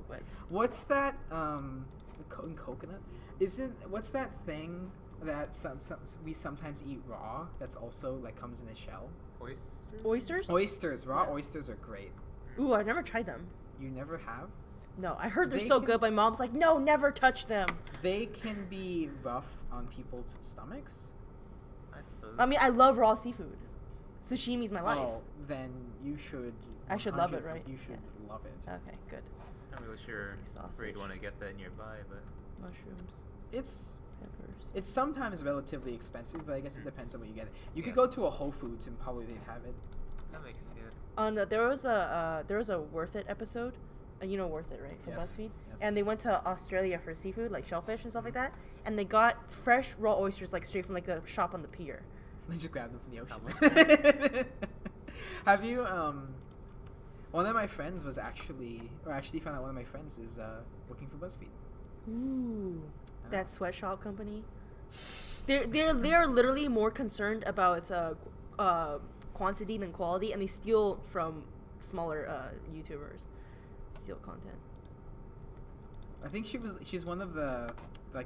but What's that? In coconut. What's that thing that we sometimes eat raw? That's also like comes in a shell. Oyster? oysters? Oysters. Raw oysters are great. Ooh, I've never tried them. You never have? No, I heard they're They so can- good. My mom's like, no, never touch them. They can be rough on people's stomachs. I suppose. I mean, I love raw seafood. Sashimi's my life. Oh, then you should. I should love it, 100 right? You should love it. Okay, good. I'm not really sure Sea where you'd sausage. want to get that nearby, but Mushrooms, It's peppers. sometimes relatively expensive, but I guess it depends on what you get. You could Yeah. go to a Whole Foods and probably they'd have it. that makes sense. There was a Worth It episode. You know Worth It, right? From Yes. BuzzFeed. Yes. And they went to Australia for seafood, like shellfish and stuff like that. And they got fresh raw oysters, like straight from like the shop on the pier. They just grab them from the Oh ocean. Have you one of my friends was actually found out one of my friends is working for BuzzFeed. Ooh, I know. that sweatshop company. They're literally more concerned about quantity than quality, and they steal from smaller YouTubers. Steal content. I think she's one of the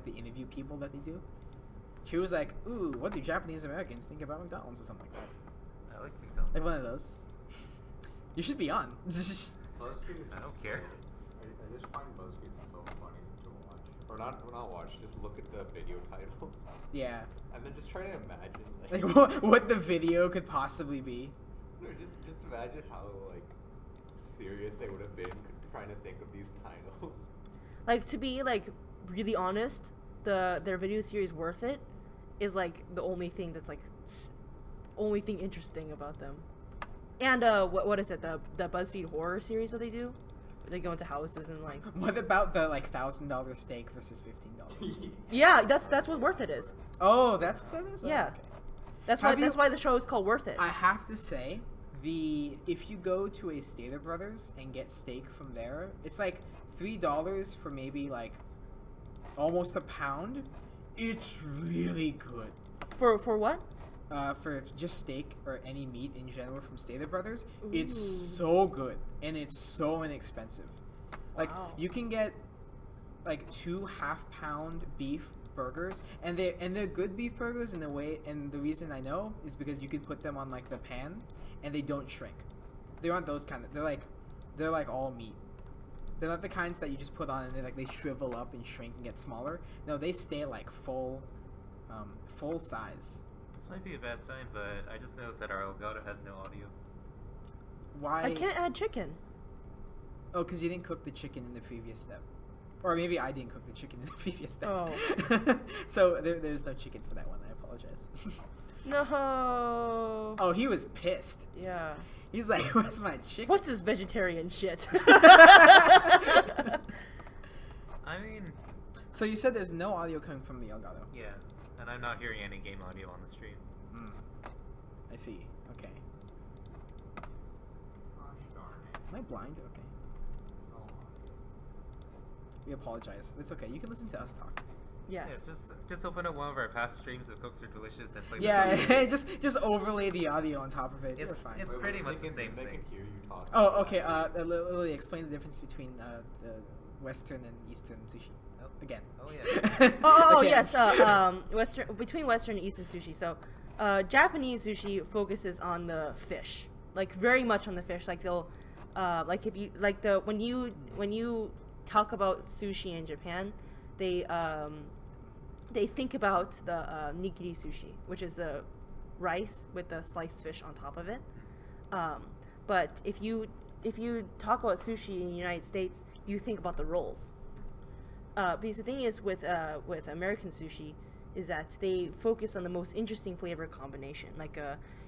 the interview people that they do. She was like, "Ooh, what do Japanese Americans think about McDonald's?" or something like that. I like McDonald's. Like one of those. You should be on. BuzzFeed is just I don't care. I just find BuzzFeed so funny to watch. Or not watch, just look at the video titles. Yeah. And then just try to imagine Like what the video could possibly be. no, just imagine how like serious they would have been trying to think of these titles. Like, to be like really honest, their video series Worth It is like the only thing that's like only thing interesting about them. And what is it, the BuzzFeed horror series that they do? Where they go into houses and like What about the $1,000 steak versus $15? yeah, that's what Worth It is. Oh, that's what that is. Oh, Yeah. okay. That's Have why you- the show is called Worth It. I have to say, if you go to a Stater Brothers and get steak from there, it's like $3 for maybe like almost a pound. It's really good. For what? For just steak or any meat in general from Stater Brothers, it's Ooh. so good and it's so inexpensive. Like Wow. you can get like 2 half-pound beef burgers, and they're good beef burgers in a way. And the reason I know is because you can put them on like the pan, and they don't shrink. They aren't those kind of. They're like all meat. They're not the kinds that you just put on and they shrivel up and shrink and get smaller. No, they stay like full size. This might be a bad time, but I just noticed that our Elgato has no audio. Why? I can't add chicken. Oh, because you didn't cook the chicken in the previous step. Or maybe I didn't cook the chicken in the previous step. Oh. So there's no chicken for that one. I apologize. No. Oh, he was pissed. Yeah. He's like, where's my chicken? What's this vegetarian shit? I mean, So you said there's no audio coming from the Elgato. yeah, and I'm not hearing any game audio on the stream. I see. Okay. Gosh darn it. Am I blind? Okay. Oh. We apologize. It's okay. You can listen to us talk. Yes. Yeah, just open up one of our past streams of Cooks Are Delicious and play Yeah, the song. just overlay the audio on top of it. You're It's- fine. it's- pretty much the same They thing. can hear you talk. Oh, okay. Lily, explain the difference between the Western and Eastern sushi. Oh. Again. Oh, yeah. Oh, Again. yes. Between Western and Eastern sushi. So, Japanese sushi focuses on the fish, like very much on the fish. Like they'll, like if you like when you talk about sushi in Japan, they think about the nigiri sushi, which is a rice with the sliced fish on top of it. But if you talk about sushi in the United States, you think about the rolls. Because the thing is with American sushi is that they focus on the most interesting flavor combination. Like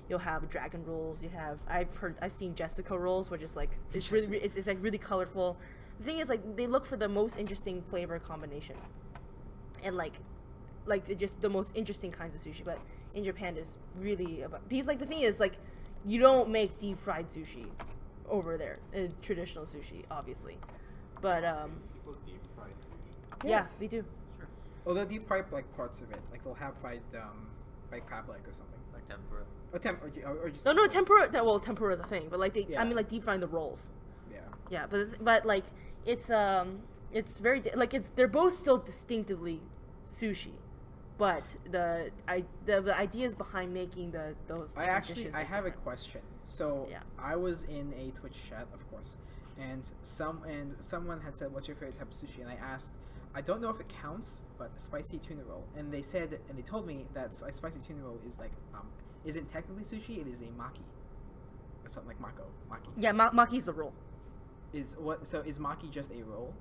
you'll have dragon rolls. I've seen Jessica rolls, which is like it's like really colorful. The thing is like they look for the most interesting flavor combination, and like just the most interesting kinds of sushi. But in Japan is really about because like the thing is like you don't make deep fried sushi over there in traditional sushi, obviously, but People deep fry sushi. yeah, Yes. they do. Sure. Oh, they'll deep fry like parts of it. Like they'll have fried crab leg or something. Like tempura. Or just No, tempura. Well, tempura is a thing, but like Yeah. I mean like deep frying the rolls. Yeah. Yeah, but like it's very they're both still distinctively sushi, but the ideas behind making those I different dishes I are have a different. question. So Yeah. I was in a Twitch chat, of course, and someone had said, "What's your favorite type of sushi?" And I asked, I don't know if it counts, but spicy tuna roll. And they told me that spicy tuna roll is like isn't technically sushi. It is a maki, or something like maki. Yeah, maki's a roll. Is what? So is maki just a roll?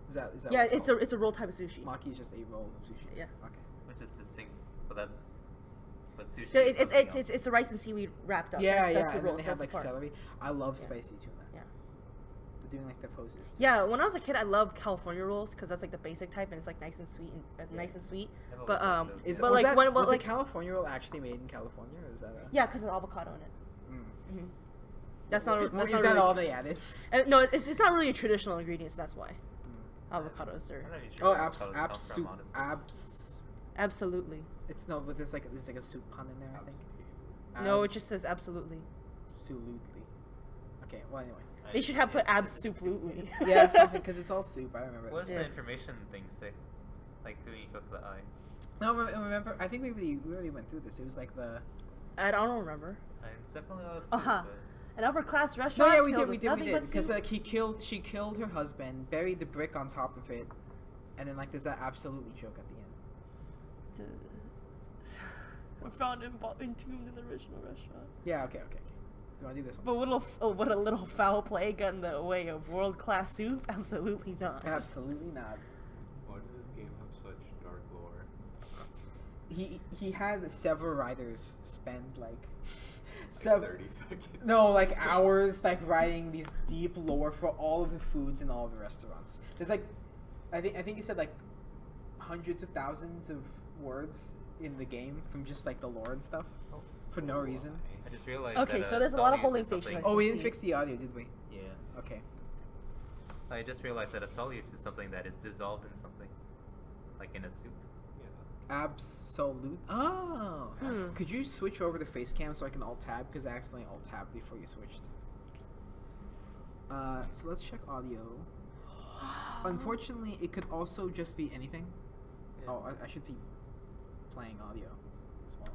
Is that Yeah, what it's a roll type of sushi. Maki is just a roll of sushi. Yeah. Okay. Which is distinct, but sushi. Yeah, is something else. it's a rice and seaweed wrapped up. Yeah, that's yeah. a And roll. then they have That's like the part. celery. I love Yeah. spicy tuna. Yeah. They're doing like the poses. Yeah, when I was a kid, I loved California rolls because that's like the basic type, and it's like nice and sweet nice and sweet. I've always But liked those. Is But, was like, that, when- was like- a California roll actually made in California, or is that a? Yeah, because of avocado in it. Mm. Hmm. That's not. Well, That's is not that really, all they added? No, it's not really a traditional ingredient, so that's why. Mm. Avocados are I'm not even sure Oh, where abs, avocados come abs, from, soup, honestly. abs. absolutely. It's no, but there's like a soup pun in there, I think. No, it just says absolutely. Absolutely. Okay. Well, anyway. They should have put It's- absolutely. Yeah, something because it's all soup. I remember. What's this. the Yeah. information thing say? Like who you cook the eye? No, remember. I think we already went through this. It was like the. I don't remember. It's definitely all soup, Uh-huh. but An upper class No, restaurant. yeah, we filled did, with we nothing did, but because soup? like she killed her husband, buried the brick on top of it, and then like there's that absolutely joke at the end. We're found entombed in the original restaurant. Yeah. Okay. You want to do this one? But what a little foul play got in the way of world class soup? Absolutely not. Absolutely not. Why does this game have such dark lore? He had several writers spend like. 30 seconds. No, like hours, like writing these deep lore for all of the foods in all of the restaurants. There's like, I think he said like hundreds of thousands of words in the game from just like the lore and stuff for no reason. I just realized Okay, that, so there's a lot of solute holding is something- stations. Oh, we didn't see. fix the audio, did we? Yeah. Okay. I just realized that a solute is something that is dissolved in something, like in a soup. Yeah. Absolute. Oh. Hmm. Could you switch over to face cam so I can alt tab because I accidentally alt tabbed before you switched. So let's check audio. Unfortunately, it could also just be anything. Yeah. Oh, I should be playing audio as well.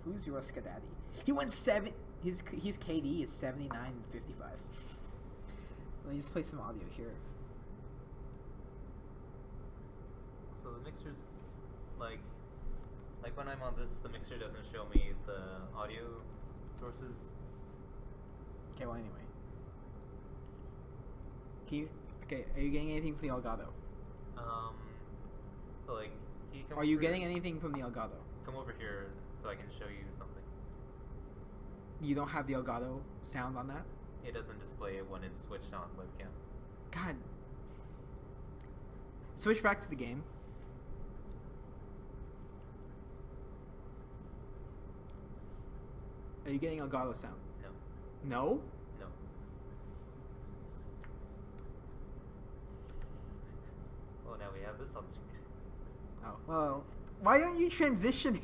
Who's your Skadaddy? He went 7. His KD is 79 and 55. Let me just play some audio here. So the mixer's like when I'm on this, the mixer doesn't show me the audio sources. Okay, well anyway. Are you getting anything from the Elgato? But like, can you come Are you over- getting anything from the Elgato? Come over here so I can show you something. You don't have the Elgato sound on that? It doesn't display it when it's switched on webcam. God. Switch back to the game. Are you getting Elgato sound? No. No? No. Well, now we have this on screen. Oh, well, why aren't you transitioning?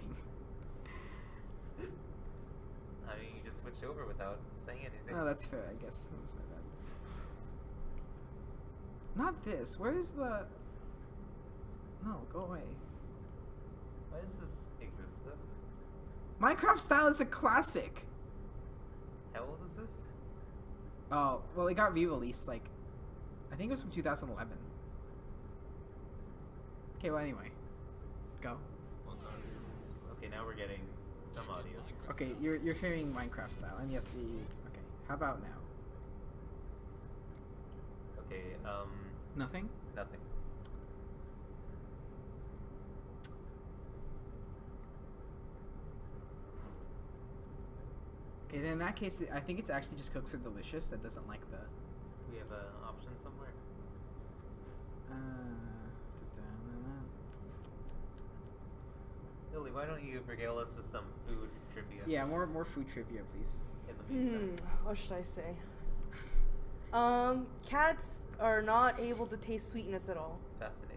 I mean, you just switched over without saying anything. No, that's fair, I guess. That was my bad. Not this. Where is the... No, go away. Why does this exist, though? Minecraft style is a classic. How old is this? Oh, well, it got re-released, like, I think it was from 2011. Okay, well, anyway. Go. Okay, now we're getting some audio. Okay, you're hearing Minecraft style, and yes, okay. How about now? Okay, Nothing? nothing. Okay, then in that case, I think it's actually just Cooks Are Delicious that doesn't like the... We have an option somewhere. Lily, why don't you regale us with some food trivia? Yeah, more food trivia, please. In the meantime. What should I say? Cats are not able to taste sweetness at all, Fascinating.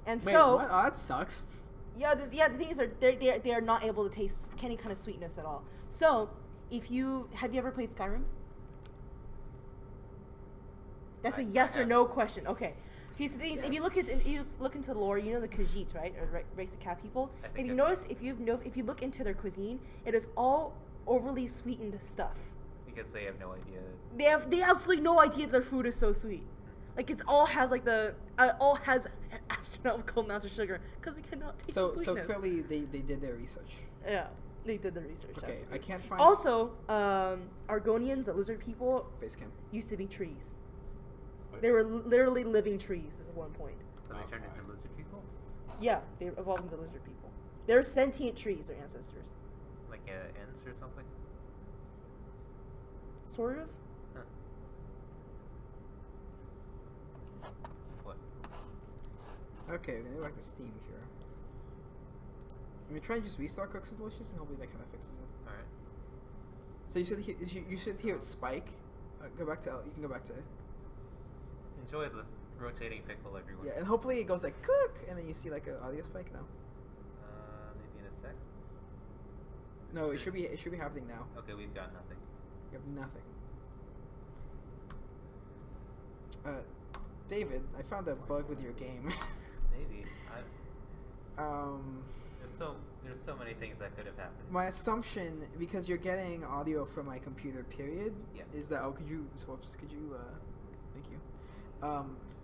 and Wait, so what? Oh, that sucks. yeah, the thing is, they are not able to taste any kind of sweetness at all. So, have you ever played Skyrim? That's a yes or no question. Okay. Here's the thing: if you look into the lore, you know the Khajiit, right, or race of cat people. I If think you I've notice, seen if you look into their cuisine, it is all overly sweetened stuff. Because they have no idea. They have absolutely no idea their food is so sweet. Like it's all has astronomical amounts of sugar because they cannot taste the So sweetness. clearly they did their research. Yeah, they did the research. Okay, absolutely. I can't find... Also, Argonians, the lizard people, Base camp. used to be trees. They were literally living trees at one point. So they turned into lizard people? Yeah, they evolved into lizard people. They're sentient trees, their ancestors. Like ants or something? Sort of. Huh. What? Okay, we're gonna go back to Steam here. I'm gonna try and just restart Cooks Are Delicious, and hopefully that kind of fixes it. Alright. So you said you should hear it spike. Go back to... You can go back to... Enjoy the rotating pickle, everyone. Yeah, and hopefully it goes like cook, and then you see like an audio spike. No, Maybe in a sec. no, it should be happening now. Okay, we've got nothing. You have nothing. David, I found a bug with your game. Maybe. Um, There's so many things that could have happened. my assumption, because you're getting audio from my computer, period, Yeah. is that thank you.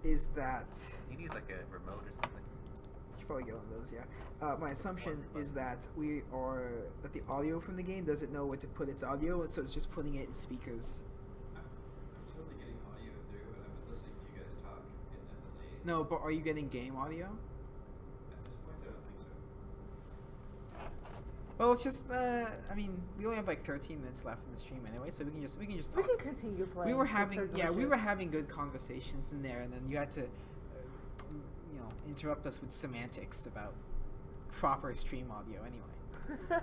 Is that You need like a remote or something. you should probably get one of those, yeah. My assumption is that that the audio from the game doesn't know where to put its audio, and so it's just putting it in speakers. I'm totally getting audio through, but I've been listening to you guys talk independently. No, but are you getting game audio? At this point, I don't think so. Well, it's just I mean, we only have like 13 minutes left in the stream anyway, so we can just We talk. can continue playing. We were Cooks Are having we were Delicious. having good conversations in there, and then you had to interrupt us with semantics about proper stream audio anyway.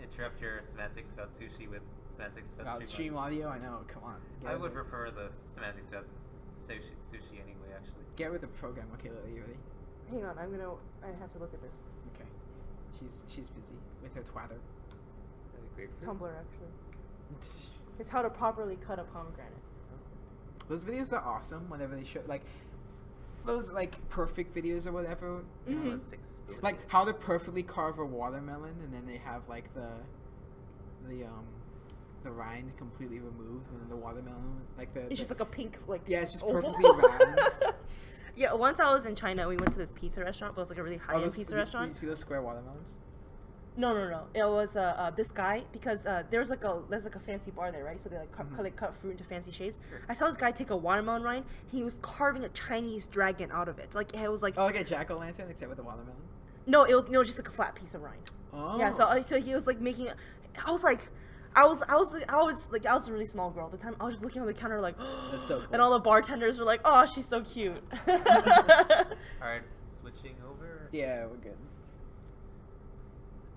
Interrupt your semantics about sushi with semantics about About stream audio, I know. Come on. I would prefer the semantics about sushi anyway, actually. Get with the program. Okay, Lily, you ready? Hang on, I have to look at this. Okay. She's busy with her twatter. It's Tumblr actually. It's how to properly cut a pomegranate. Those videos are awesome whenever they show like those like perfect videos or whatever. Mhm. Let's explode. Like how to perfectly carve a watermelon, and then they have like the rind completely removed, and then the watermelon like It's just like a pink like. yeah, it's just oval. perfectly round. Yeah, once I was in China, we went to this pizza restaurant. But it was like a really high-end those- pizza you restaurant. see those square watermelons? No. It was this guy because there's like a fancy bar there, right? So they like cut fruit into fancy shapes. I saw this guy take a watermelon rind and he was carving a Chinese dragon out of it. Like it was like Oh, like a jack-o'-lantern except with a watermelon. no, it was just like a flat piece of rind. Oh. Yeah, so he was like making. I was like, I was a really small girl at the time. I was just looking on the counter like, That's so cool. and all the bartenders were like, "Oh, she's so cute." Alright, switching over. Yeah, we're good.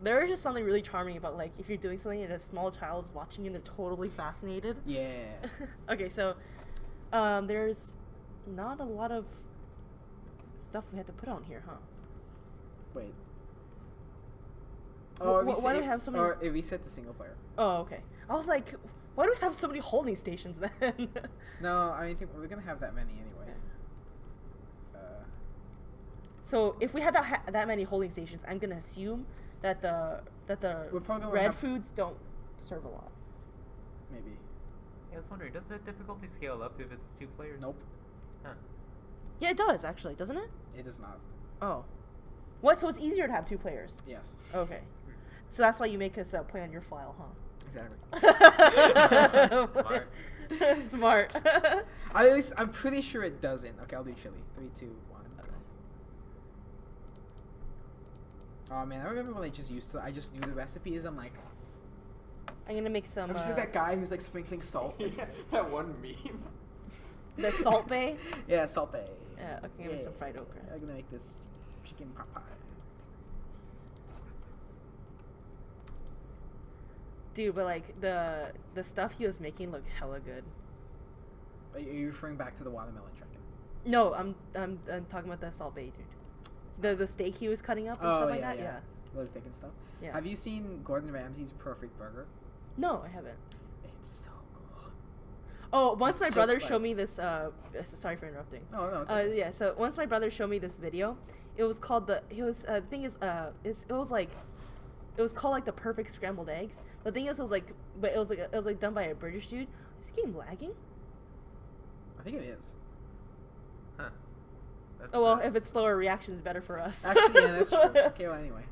There is just something really charming about like if you're doing something and a small child is watching you and they're totally fascinated. Yeah. Okay, so there's not a lot of stuff we had to put on here, huh? Wait. Why do we have so many? Or it reset to single player. Oh, okay. I was like, why do we have so many holding stations then? No, I think we're gonna have that many anyway. So if we had that many holding stations, I'm gonna assume that the We're probably gonna red have- foods don't serve a lot. Maybe. Yeah, I was wondering, does the difficulty scale up if it's 2 players? Nope. Huh. Yeah, it does actually, doesn't it? It does not. Oh, what? So it's easier to have 2 players. Yes. Okay, so that's why you make us play on your file, huh? Exactly. Smart. Smart. At least I'm pretty sure it doesn't. Okay, I'll do chili. 3, 2, 1, go. Oh man, I remember when I just knew the recipes. I'm like, I'm gonna make some. I'm just like that guy who's like sprinkling salt. Yeah, that one meme. The salt bay. Yeah, salt bay. Yeah, okay, give me some fried okra. I'm gonna make this chicken pot pie. Dude, but like the stuff he was making looked hella good. Are you referring back to the watermelon chicken? No, I'm talking about the salt bay, dude. The steak he was cutting up and stuff like that. Yeah. Really thick and stuff. Yeah. Have you seen Gordon Ramsay's Perfect Burger? No, I haven't. It's so good. Oh, once It's my just brother like- showed me this. Sorry for interrupting. Oh no, it's okay. Yeah. So once my brother showed me this video, it was called the. It was the thing is it was like. It was called like the perfect scrambled eggs. The thing is, it was like done by a British dude. Is this game lagging? I think it is. Huh. That's, Oh well, if it's slower, reaction is better for us. Actually, yeah, that's true. Okay, well, anyway.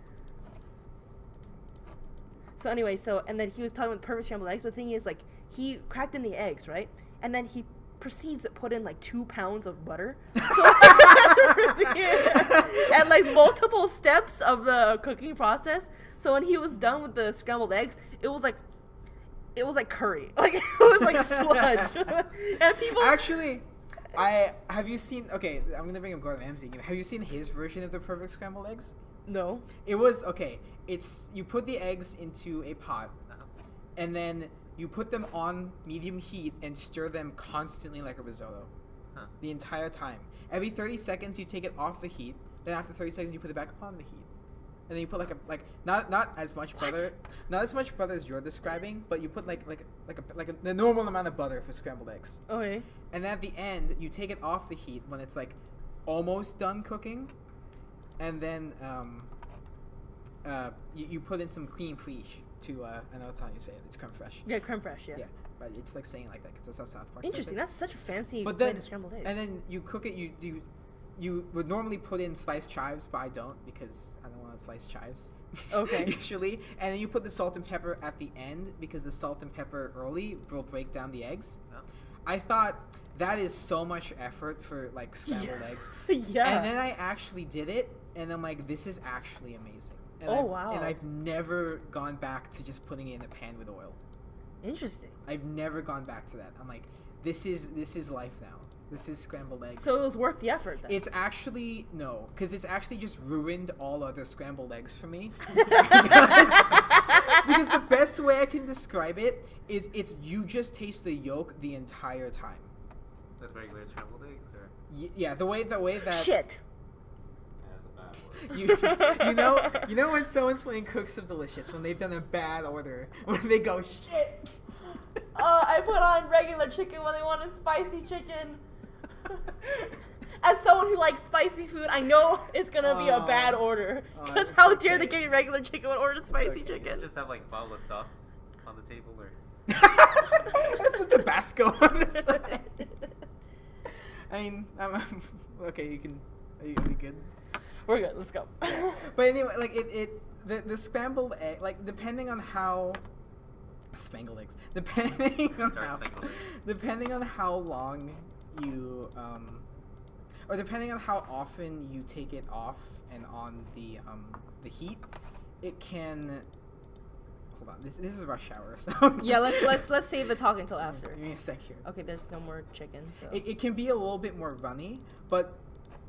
So anyway, and then he was talking about the perfect scrambled eggs. But the thing is, like, he cracked in the eggs, right? And then he proceeds to put in like 2 pounds of butter. So, and like multiple steps of the cooking process. So when he was done with the scrambled eggs, it was like curry. Like it was like sludge. And people Actually, have you seen? Okay, I'm gonna bring up Gordon Ramsay again. Have you seen his version of the perfect scrambled eggs? No. It was okay. It's you put the eggs into a pot, and then you put them on medium heat and stir them constantly like a risotto. Huh. The entire time. Every 30 seconds you take it off the heat. Then after 30 seconds you put it back on the heat. And then you put not as much butter, not as much butter as you're describing, but you put the normal amount of butter for scrambled eggs. Okay. And at the end you take it off the heat when it's like almost done cooking, and then you put in some cream fraiche to I know that's how you say it. It's creme fraiche. Yeah, creme fraiche. Yeah. Yeah, but it's like saying it like that because that's how South Park says Interesting. it. That's such a fancy But way then to scrambled eggs. and then you cook it. You would normally put in sliced chives, but I don't because I don't want to slice chives. Okay. Usually, and then you put the salt and pepper at the end because the salt and pepper early will break down the eggs. Oh. I thought that is so much effort for like scrambled eggs. Yeah. And then I actually did it, and I'm like, this is actually amazing. And Oh, wow. And I've never gone back to just putting it in a pan with oil. Interesting. I've never gone back to that. I'm like, this is life now. This is scrambled eggs. So it was worth the effort then. It's actually no, because it's actually just ruined all other scrambled eggs for me. because the best way I can describe it is you just taste the yolk the entire time. With regular scrambled eggs, or Yeah, the way that Shit. That's a bad word. you know when when cooks some delicious when they've done a bad order when they go shit. I put on regular chicken when they wanted spicy chicken. As someone who likes spicy food, I know it's gonna be a bad order. Because how it's dare they okay. get regular chicken when ordered spicy okay. chicken? just have like bottle of sauce on the table, or Have some Tabasco on the side. I mean, okay. You can. Are we good? We're good. Let's go. But anyway, like the scrambled egg, like depending on how spangled eggs, depending on Sorry, how, spangled eggs. depending on how long you or depending on how often you take it off and on the heat, it can hold on. This is rush hour, so Yeah, let's save the talk until after. Give me a sec here. Okay, there's no more chicken, so. It can be a little bit more runny, but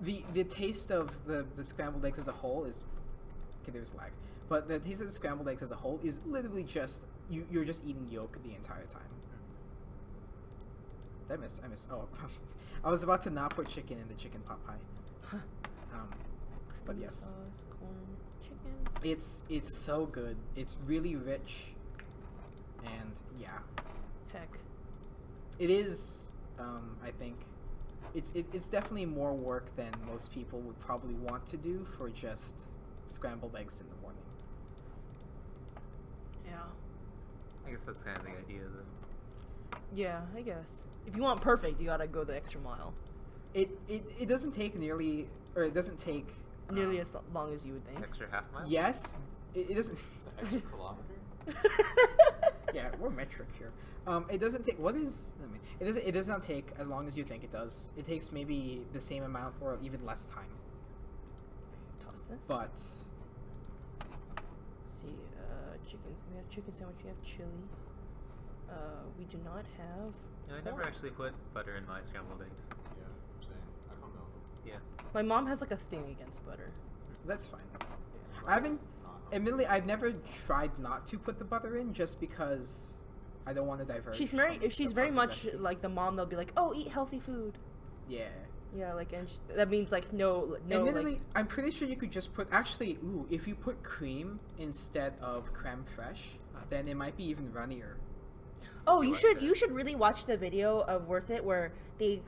the taste of the scrambled eggs as a whole is okay. There's lag, but the taste of the scrambled eggs as a whole is literally just you're just eating yolk the entire time. Did I miss? Oh, I was about to not put chicken in the chicken pot pie. But yes, Sauce, corn, chicken. it's so good. It's really rich, and yeah, Heck. it is. I think it's definitely more work than most people would probably want to do for just scrambled eggs in the morning. Yeah. I guess that's kind of the idea, though. Yeah, I guess. If you want perfect, you gotta go the extra mile. It doesn't take nearly, or it doesn't take Nearly as long as you would think. Extra half mile? yes, it doesn't. The extra kilometer? Yeah, we're metric here. It doesn't take. What is? I mean, it does not take as long as you think it does. It takes maybe the same amount or even less time. Toss this. But Let's see, chickens. We have chicken sandwich. We have chili. We do not have. You know, I never pork. actually put butter in my scrambled eggs. Yeah, same. I don't know. Yeah. My mom has like a thing against butter. that's fine. I haven't. Admittedly, I've never tried not to put the butter in just because I don't want to diverge. She's from very. the She's very perfect much recipe. like the mom. They'll be like, "Oh, eat healthy food." Yeah. Yeah, like, and that means like no. Admittedly, Like, I'm pretty sure you could just put. Actually, ooh, if you put cream instead of creme fraiche, then it might be even runnier. oh, You you like should. that. You should really watch the video of Worth It where they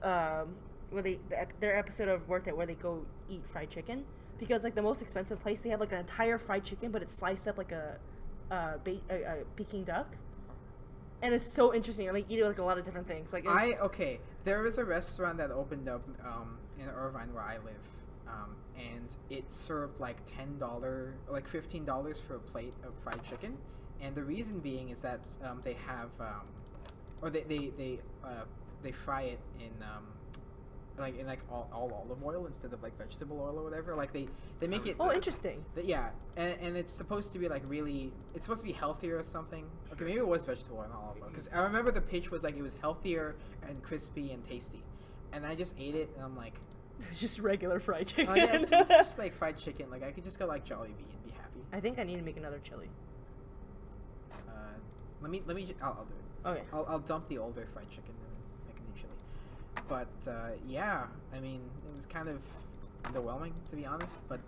their episode of Worth It where they go eat fried chicken, because like the most expensive place they have like an entire fried chicken, but it's sliced up like a Peking duck, and it's so interesting. Like eat it like a lot of different things. Like it's, There is a restaurant that opened up in Irvine where I live, and it served like $10, like $15 for a plate of fried chicken, and the reason being is that they have, or they fry it in all olive oil instead of like vegetable oil or whatever. Like they make it. oh, interesting. Yeah, and it's supposed to be like really. It's supposed to be healthier or something. Okay, maybe it was vegetable oil, not olive oil. Because I remember the pitch was like it was healthier and crispy and tasty, and I just ate it and I'm like, It's just regular fried chicken. oh yeah, it's just like fried chicken. Like I could just go like Jollibee and be happy. I think I need to make another chili. Let me. I'll do it. Okay. I'll dump the older fried chicken and make a new chili. But yeah, I mean, it was kind of underwhelming to be honest. But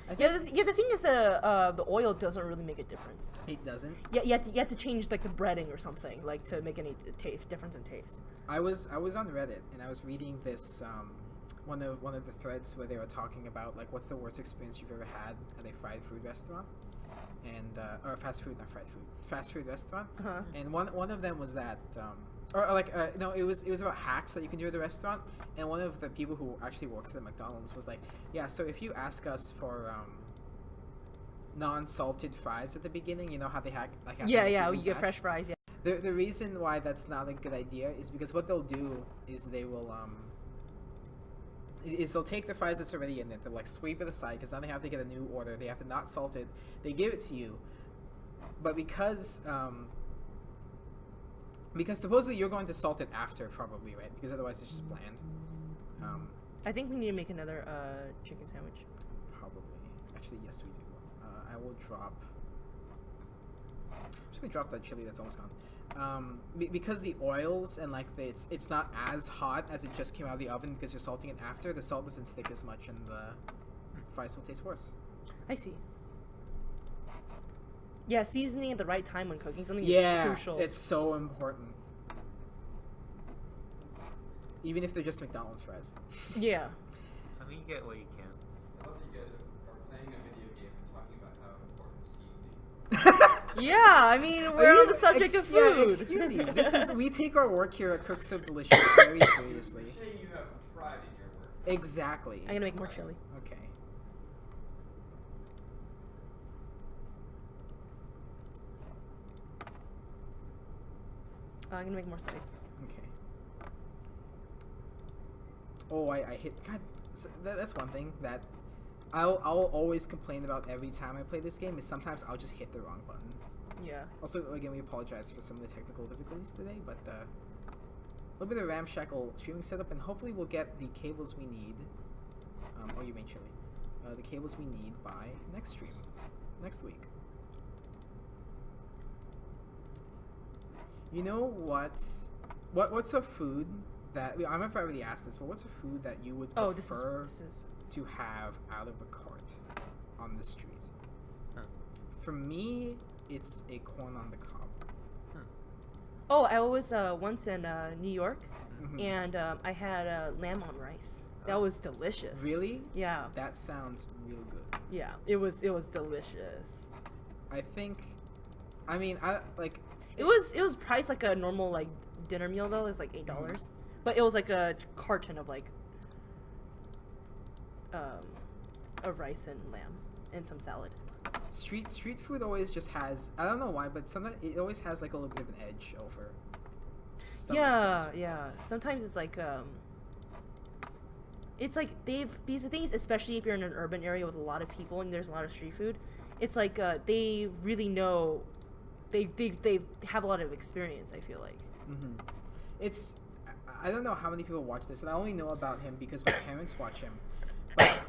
I think The thing is, the oil doesn't really make a difference. it doesn't. Yeah, you have to change like the breading or something, like to make any difference in taste. I was on Reddit and I was reading this one of the threads where they were talking about like what's the worst experience you've ever had at a fried food restaurant, and or fast food restaurant. Uh-huh. And one of them was that no, it was about hacks that you can do at the restaurant, and one of the people who actually works at McDonald's was like, yeah, so if you ask us for non-salted fries at the beginning, you know how they have Yeah, the yeah, Big you get Mac? fresh fries. Yeah. The reason why that's not a good idea is because what they'll do is they'll take the fries that's already in it, they'll like sweep it aside because now they have to get a new order, they have to not salt it, they give it to you, but because supposedly you're going to salt it after probably, right? Because otherwise it's just bland. I think we need to make another chicken sandwich. Probably. Actually, yes, we do. I will drop. I'm just gonna drop that chili that's almost gone. Because the oils and like it's not as hot as it just came out of the oven because you're salting it after. The salt doesn't stick as much, and the fries will taste worse. I see. Yeah, seasoning at the right time when cooking something Yeah, is crucial. it's so important. Even if they're just McDonald's fries. Yeah. I mean, you get what you can. I love that you guys are playing a video game and talking about how important seasoning. Yeah, I mean, we're on the subject of food. Yeah, excuse you. We take our work here at Cooks of Delicious very seriously. You're saying you have pride in your work. Exactly. I'm gonna make more chili. Okay. I'm gonna make more sides. Okay. Oh, I hit. God, so that's one thing that I'll always complain about every time I play this game is sometimes I'll just hit the wrong button. Yeah. Also, again, we apologize for some of the technical difficulties today, but a little bit of ramshackle streaming setup, and hopefully we'll get the cables we need. Oh, you made chili. The cables we need by next stream, next week. You know what's a food that I don't know if I already asked this, but what's a food that you would prefer to have out of a cart on the street? Huh. For me, it's a corn on the cob. Oh, I was once in New York, Mhm. and I had lamb on rice. That was delicious. Really? Yeah. That sounds real good. Yeah. It was delicious. I think, I mean, I like. It was priced like a normal like dinner meal though. It was like $8, but it was like a carton of like of rice and lamb and some salad. Street food always just has, I don't know why, but sometimes it always has like a little bit of an edge over. some restaurants. Yeah. Sometimes it's like these things, especially if you're in an urban area with a lot of people and there's a lot of street food. It's like they really know. They have a lot of experience. I feel like. Mm-hmm. It's, I don't know how many people watch this, and I only know about him because my parents watch him. But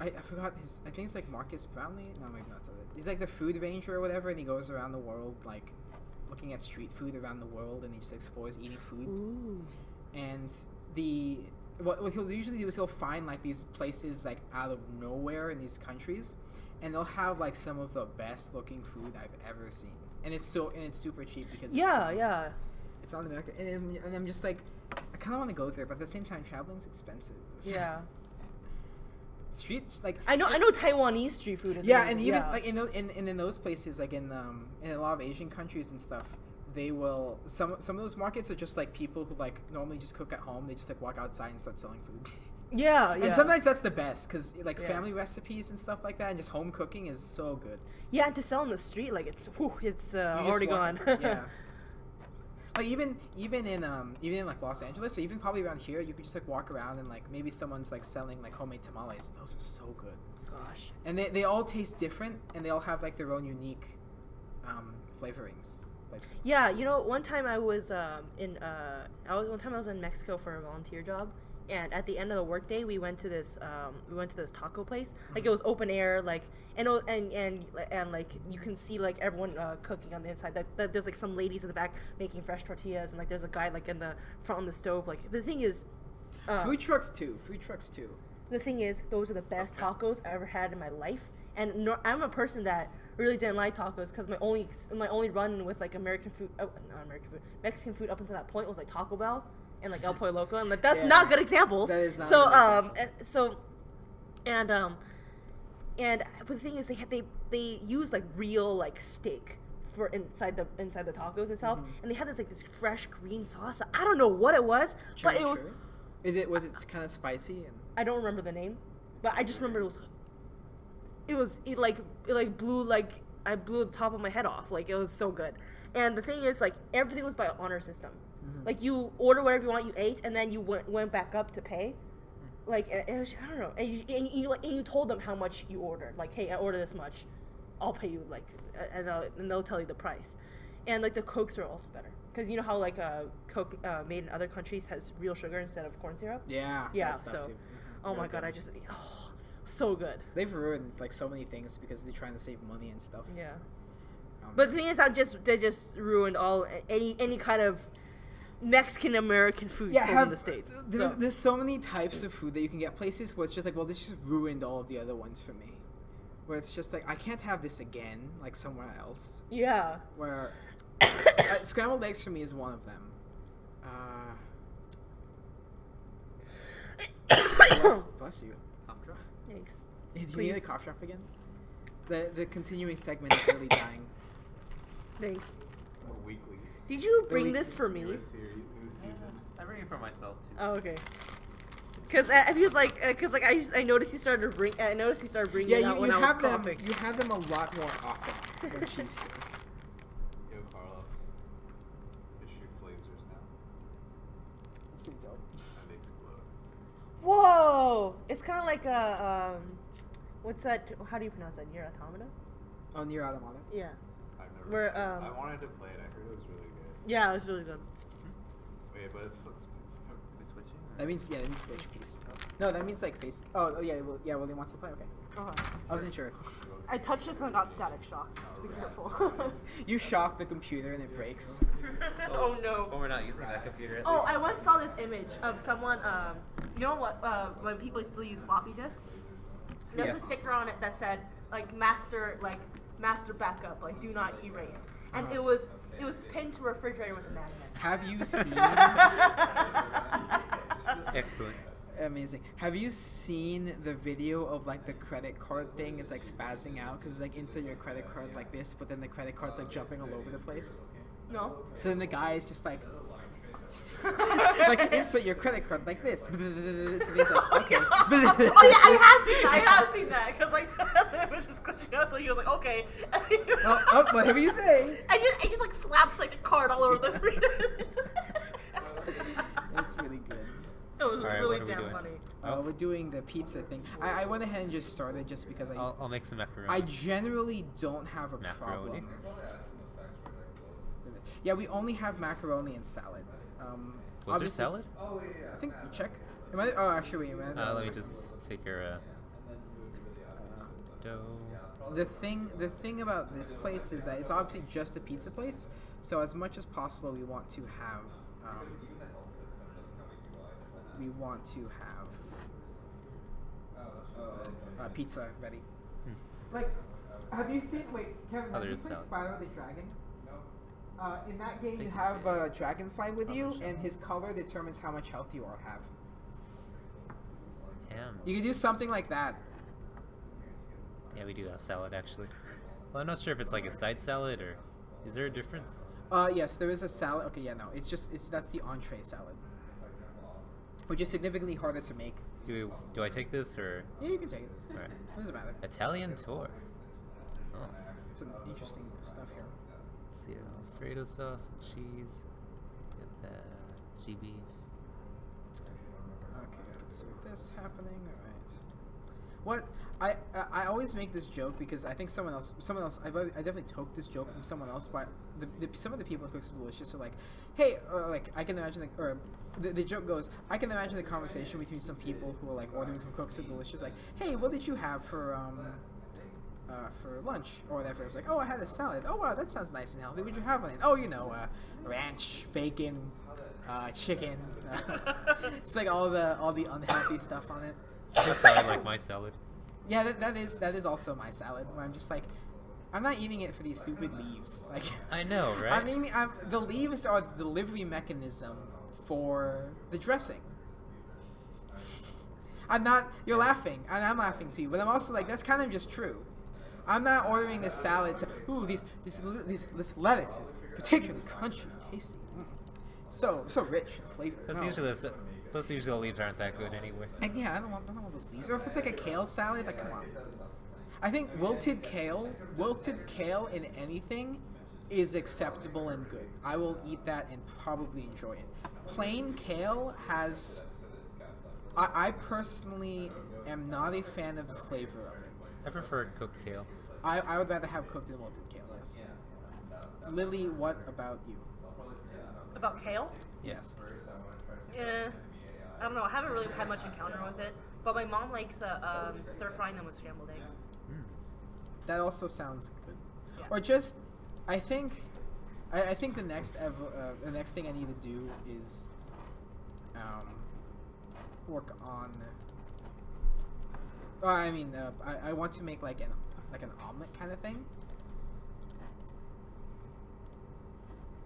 I forgot his. I think it's like Marcus Brownlee. No, maybe not. He's like the food ranger or whatever, and he goes around the world like looking at street food around the world, and he just explores eating food. Ooh. And what he'll usually do is he'll find like these places like out of nowhere in these countries, and they'll have like some of the best looking food I've ever seen. And it's super cheap because it's not America, and I'm just like, I kind of want to go there, but at the same time, traveling's expensive. Yeah. Streets like I know Taiwanese street food is and even like in those places, like in a lot of Asian countries and stuff, they will some of those markets are just like people who like normally just cook at home. They just like walk outside and start selling food. Yeah. And sometimes that's the best because like Yeah. family recipes and stuff like that, and just home cooking is so good. Yeah, and to sell on the street, like it's You already just gone. walk- yeah. Like even in like Los Angeles, or even probably around here, you could just like walk around and like maybe someone's like selling like homemade tamales, and those are so good. Gosh. And they all taste different, and they all have like their own unique flavorings. Yeah, you know, one time I was in Mexico for a volunteer job, and at the end of the workday, we went to this taco place. Like it was open air, like and like you can see like everyone cooking on the inside. Like there's like some ladies in the back making fresh tortillas, and like there's a guy like in the front on the stove. Like the thing is, Food trucks too. the thing is, those are the best tacos I ever had in my life. And I'm a person that really didn't like tacos because my only run with like Mexican food up until that point was like Taco Bell and like El Pollo Loco, and like that's not good examples. That is not so good example. But the thing is they use like real like steak for inside the tacos itself, and they had this fresh green sauce. I don't know what it was, but it was. Was it kind of spicy? And I don't remember the name, but I just remember it blew I blew the top of my head off. Like it was so good. And the thing is, like everything was by honor system. Like you order whatever you want, you ate, and then you went back up to pay. Like it was, I don't know, and you told them how much you ordered. Like, hey, I ordered this much, I'll pay you. Like, and they'll tell you the price. And like the Cokes are also better because you know how like Coke made in other countries has real sugar instead of corn syrup. Yeah. Yeah. That stuff So, too. oh my god, so good. They've ruined like so many things because they're trying to save money and stuff. Yeah. But the thing is, they just ruined any kind of Mexican American food sold in the States. There's so many types of food that you can get places where it's just like, well, this just ruined all of the other ones for me. Where it's just like, I can't have this again, like somewhere else. Yeah. Where scrambled eggs for me is one of them. Bless you. Cough drop. Thanks. Do you need a Please. cough drop again? The continuing segment is really dying. Thanks. Or weekly. Did you bring Really? this for me? New season. I bring it for myself too. Oh, okay. Because I noticed you started bringing it out when I was coughing. You have them a lot more often than she's here. Yo, Carla. It shoots lasers now. That's pretty dope. And they explode. Whoa! It's kind of like a What's that? How do you pronounce that? Nier Automata? Oh, Nier Automata. Yeah. I've never. Where, played it. um, I wanted to play it. I heard it was really good. Yeah, it was really good. Wait, but it's so expensive. Are we switching? or- That means, yeah, that means switch piece. No, that means like face. Oh, yeah, William wants to play? Okay. I wasn't sure. I touched this and I got static shock. Just be careful. You shock the computer and it breaks. Oh no. Well, we're not using that computer. At Oh, least. I once saw this image of someone, you know what, when people still use floppy disks? There's Yes. a sticker on it that said, master backup, do not erase. And it was pinned to a refrigerator with a magnet. Have you seen? Excellent. Amazing. Have you seen the video of the credit card thing is spazzing out because it's insert your credit card like this, but then the credit card's jumping all over the place? No? So then the guy is just insert your credit card like this. So he's okay. Oh yeah, I have seen that, because it was just glitching out, so he was like, okay. Whatever you say. I just slaps the card all over the screen. It's really good. It was Alright, really what are we damn doing? funny. We're doing the pizza thing. I went ahead and just started just because I'll make some macaroni. I generally don't have a Macaroni? problem. Yeah, we only have macaroni and salad. Was there obviously- salad? I think you check. Actually, wait a minute. Let me just take your dough. The thing about this place is that it's obviously just a pizza place. So as much as possible, we want to have pizza ready. Have you seen? Wait, Kevin, have you there's played salad. Spyro the Dragon? In that game, you have a dragonfly with you, and his color determines how much health you all have. Ham. You can do something like that. Yeah, we do have salad actually. Well, I'm not sure if it's a side salad or is there a difference? Yes, there is a salad. Okay, yeah, no, that's the entree salad, which is significantly harder to make. Do I take this or? Yeah, you can take it. Alright. It doesn't matter. Italian tour. Oh. Some interesting stuff here. Let's see, Alfredo sauce, cheese. Get that GB. Okay, let's see this happening. All right. What I always make this joke because I think someone else I definitely took this joke from someone else, but some of the people who cook Delicious are hey, I can imagine the joke goes, I can imagine the conversation between some people who are ordering from Cooks So Delicious, hey, what did you have for lunch or whatever? It was oh, I had a salad. Oh wow, that sounds nice and healthy. What did you have on it? Oh, ranch, bacon, chicken. It's all the unhealthy stuff on it. That sounds like my salad. Yeah, that is also my salad. Where I'm just I'm not eating it for these stupid leaves. I know, right? I mean, the leaves are the delivery mechanism for the dressing. I'm not. You're laughing, and I'm laughing too. But I'm also that's kind of just true. I'm not ordering this salad to. Ooh, this lettuce is particularly crunchy, and tasty. So rich in flavor. Plus, No. usually the leaves aren't that good anyway. And yeah, I don't want those leaves. Or if it's a kale salad, come on. I think wilted kale in anything is acceptable and good. I will eat that and probably enjoy it. Plain kale has. I personally am not a fan of the flavor of it. I prefer cooked kale. I would rather have cooked and wilted kale. Yes. Lily, what about you? About kale? Yes. Yeah. I don't know. I haven't really had much encounter with it, but my mom likes stir frying them with scrambled eggs. That also sounds good. Yeah. Or just, I think the next thing I need to do is work on. I want to make an omelet kind of thing.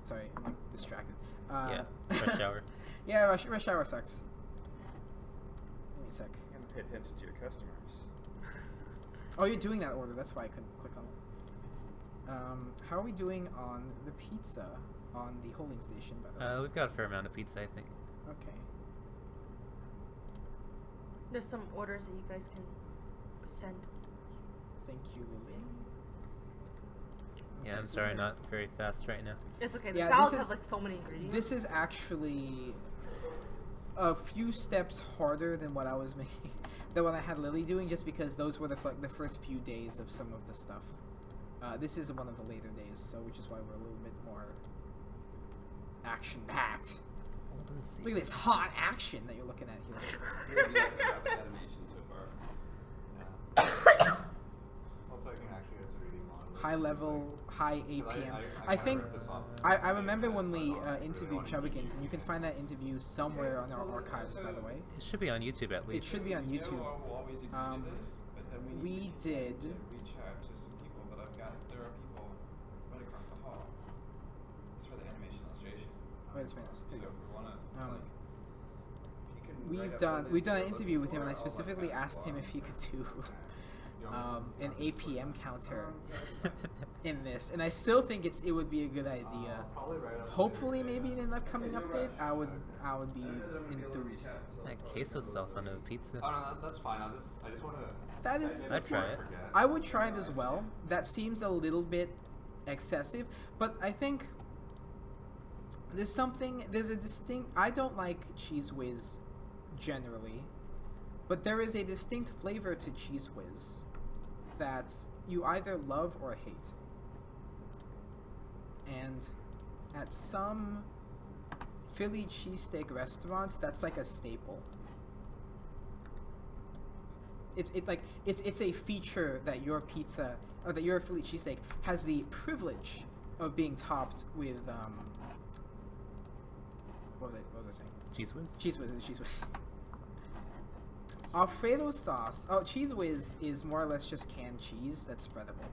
Sorry, I'm distracted. Yeah, rush hour. Yeah, rush hour sucks. Give me a sec. And pay attention to your customers. Oh, you're doing that order. That's why I couldn't click on it. How are we doing on the pizza on the holding station, by the way? We've got a fair amount of pizza, I think. Okay. There's some orders that you guys can send. Thank you, Lily. Yeah, I'm sorry, not very fast right now. It's okay. The Yeah, salad this has is- so many ingredients. This is actually a few steps harder than what I was making. the one I had Lily doing, just because those were the first few days of some of the stuff. This is one of the later days, so which is why we're a little bit more action-packed. Look at this hot action that you're looking at here. Really like the rapid animation so far. Hopefully I can actually get 3D model. High level, high APM. I think I remember when we interviewed Chubbikins, and you can find that interview somewhere on our archives, by the way. It should be on YouTube at It least. should be on YouTube. We'll always agree to this, but then we need did. to reach out to some people, but there are people right across the hall. It's for the animation illustration. Wait a minute. So if we want to, if you can We've done an interview with him, and I specifically asked him if he could do an APM counter in this, and I still think it would be a good idea. Hopefully, maybe in an upcoming update, I would be enthused. Like queso sauce on a pizza. Oh no, that's fine. I just want to. That is. I'd try it. I would try it as well. That seems a little bit excessive, but I think there's a distinct. I don't like Cheese Whiz generally, but there is a distinct flavor to Cheese Whiz that you either love or hate. And at some Philly cheesesteak restaurants, that's like a staple. It's a feature that your pizza or that your Philly cheesesteak has the privilege of being topped with what was I saying? Cheese Whiz? Cheese Whiz. Alfredo sauce. Oh, Cheese Whiz is more or less just canned cheese that's spreadable.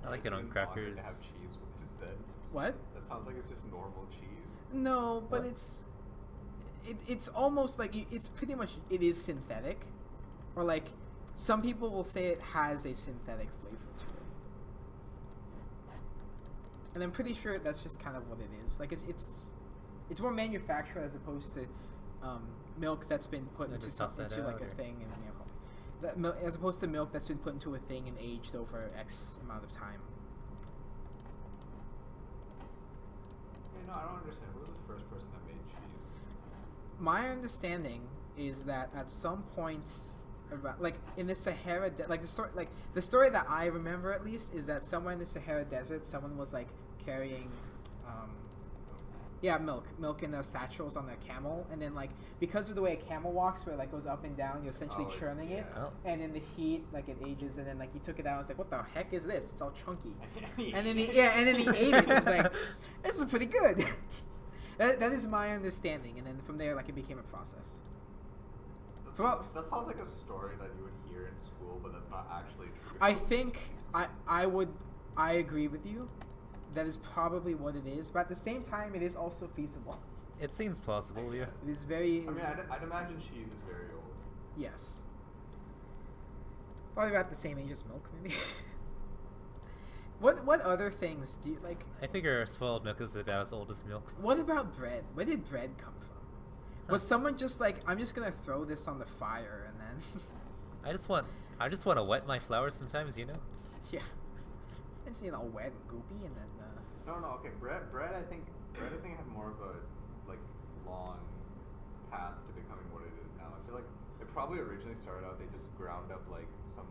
I like it on crackers. To have cheese whiz then. What? That sounds like it's just normal cheese. No, but What? it's almost like it's pretty much it is synthetic, or like some people will say it has a synthetic flavor to it, and I'm pretty sure that's just kind of what it is. Like it's more manufactured as opposed to milk that's been put into just toss that like out, a or- thing and as opposed to milk that's been put into a thing and aged over X amount of time. Yeah, no, I don't understand. Who was the first person that made cheese? My understanding is that at some point, about like in the Sahara, the story that I remember at least is that somewhere in the Sahara Desert, someone was like carrying, milk in their satchels on their camel, and then like because of the way a camel walks, where it like goes up and down, you're essentially Oh, churning it, yeah. Oh. and in the heat, like it ages, and then like he took it out, and was like, what the heck is this? It's all chunky, and then he ate it. And it was like, this is pretty good. That is my understanding, and then from there, like it became a process. Well, That sounds like a story that you would hear in school, but that's not actually true. I think I agree with you. That is probably what it is, but at the same time, it is also feasible. It seems plausible, yeah. It is very. I mean, I'd imagine cheese is very old. Yes. Probably about the same age as milk, maybe. What other things do you like? I figure spoiled milk is about as old as milk. What about bread? Where did bread come from? Was someone just like, I'm just gonna throw this on the fire and then? I just want to wet my flour sometimes, you know? Yeah. I just need it all wet and goopy and then. No, okay. Bread I think had more of a like long path to becoming what it is now. I feel like it probably originally started out they just ground up like some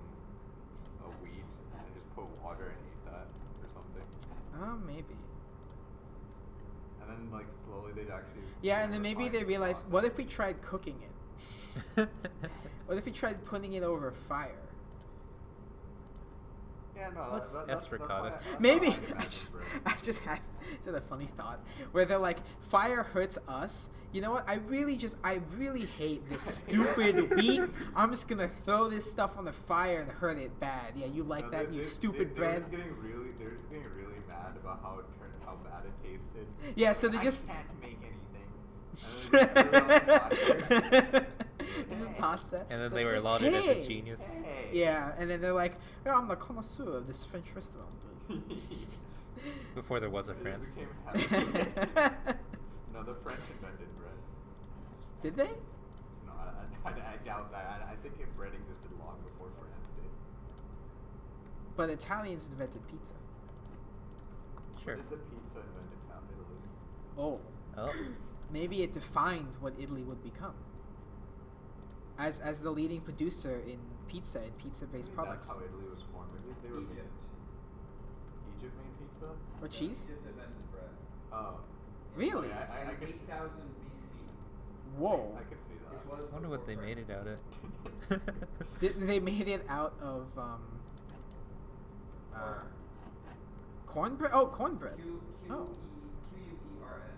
wheat and just put water and ate that or something. Maybe. And then like slowly they'd actually Yeah, and then maybe refine they the realized, process. what if we tried cooking it? What if we tried putting it over fire? Yeah, no, What's that's esfricotta? why that's Maybe how I'd imagine bread. I just had a funny thought where they're like, fire hurts us. You know what? I really hate this stupid wheat. I'm just gonna throw this stuff on the fire and hurt it bad. Yeah, you like No, that, you stupid they were bread. just getting really mad about how bad it tasted. Yeah, so they I just can't make anything. And then they just threw it on the fire. They just toss that. And then It's they like, were lauded as "Hey!" a genius. Hey. Yeah, and then they're like, "Yeah, I'm the connoisseur of this French restaurant." Before there was a It France. became healthy. No, the French invented bread. Did they? No, I doubt that. I think bread existed long before France did. But Italians invented pizza. Sure. Did the pizza invented found Italy? Oh, Oh. maybe it defined what Italy would become. as the leading producer in pizza and pizza-based Maybe products. That's how Italy was formed. Maybe they were Egypt. Egypt made pizza. Or cheese? Egypt invented bread. Oh. Really? Yeah, I In could see. 8000 BC. Whoa. I could see that. Which was I wonder what they before made it out of. They made it out of cornbread. Oh, cornbread. Oh. Q-U-E-R-N.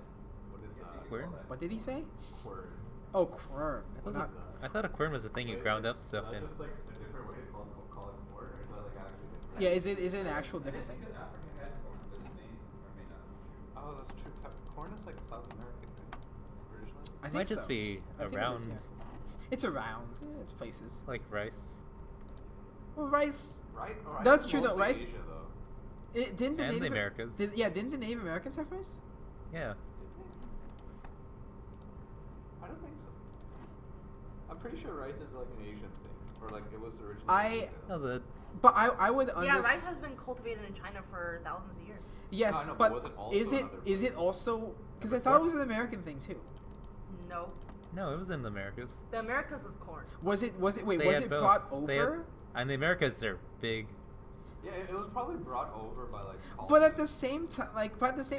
What is that? Quern? What did he say? Quern. Oh, quern. I thought, Not- I thought a quern was a thing you Wait, ground up is stuff that in. just like a different way to call it quern, or is that like actually different? yeah, is it an actual different thing? Africa had corn, but it may or may not be true. Oh, that's true. Corn is like a South American thing, originally. I think Might just so. be I think it is, around, yeah. It's around. Yeah, it's places. like rice. Well, rice. Right? Or That's it's true, though, mostly rice- Asia, though. Didn't the And the Native Americas. Didn't the Native Americans have rice? Yeah. I don't think so. I'm pretty sure rice is like an Asian thing, or like it was originally. No, the But I would Yeah, understand. rice has been cultivated in China for thousands of years. Yes, No, I know, but but was it also is it another is it place? also because I Number thought it four? was an American thing too. No, no, it was in the Americas. the Americas was corn. Was it wait They was had it both. brought They had- over? and the Americas are big. Yeah, it was probably brought over by like. But at the colonies. same time,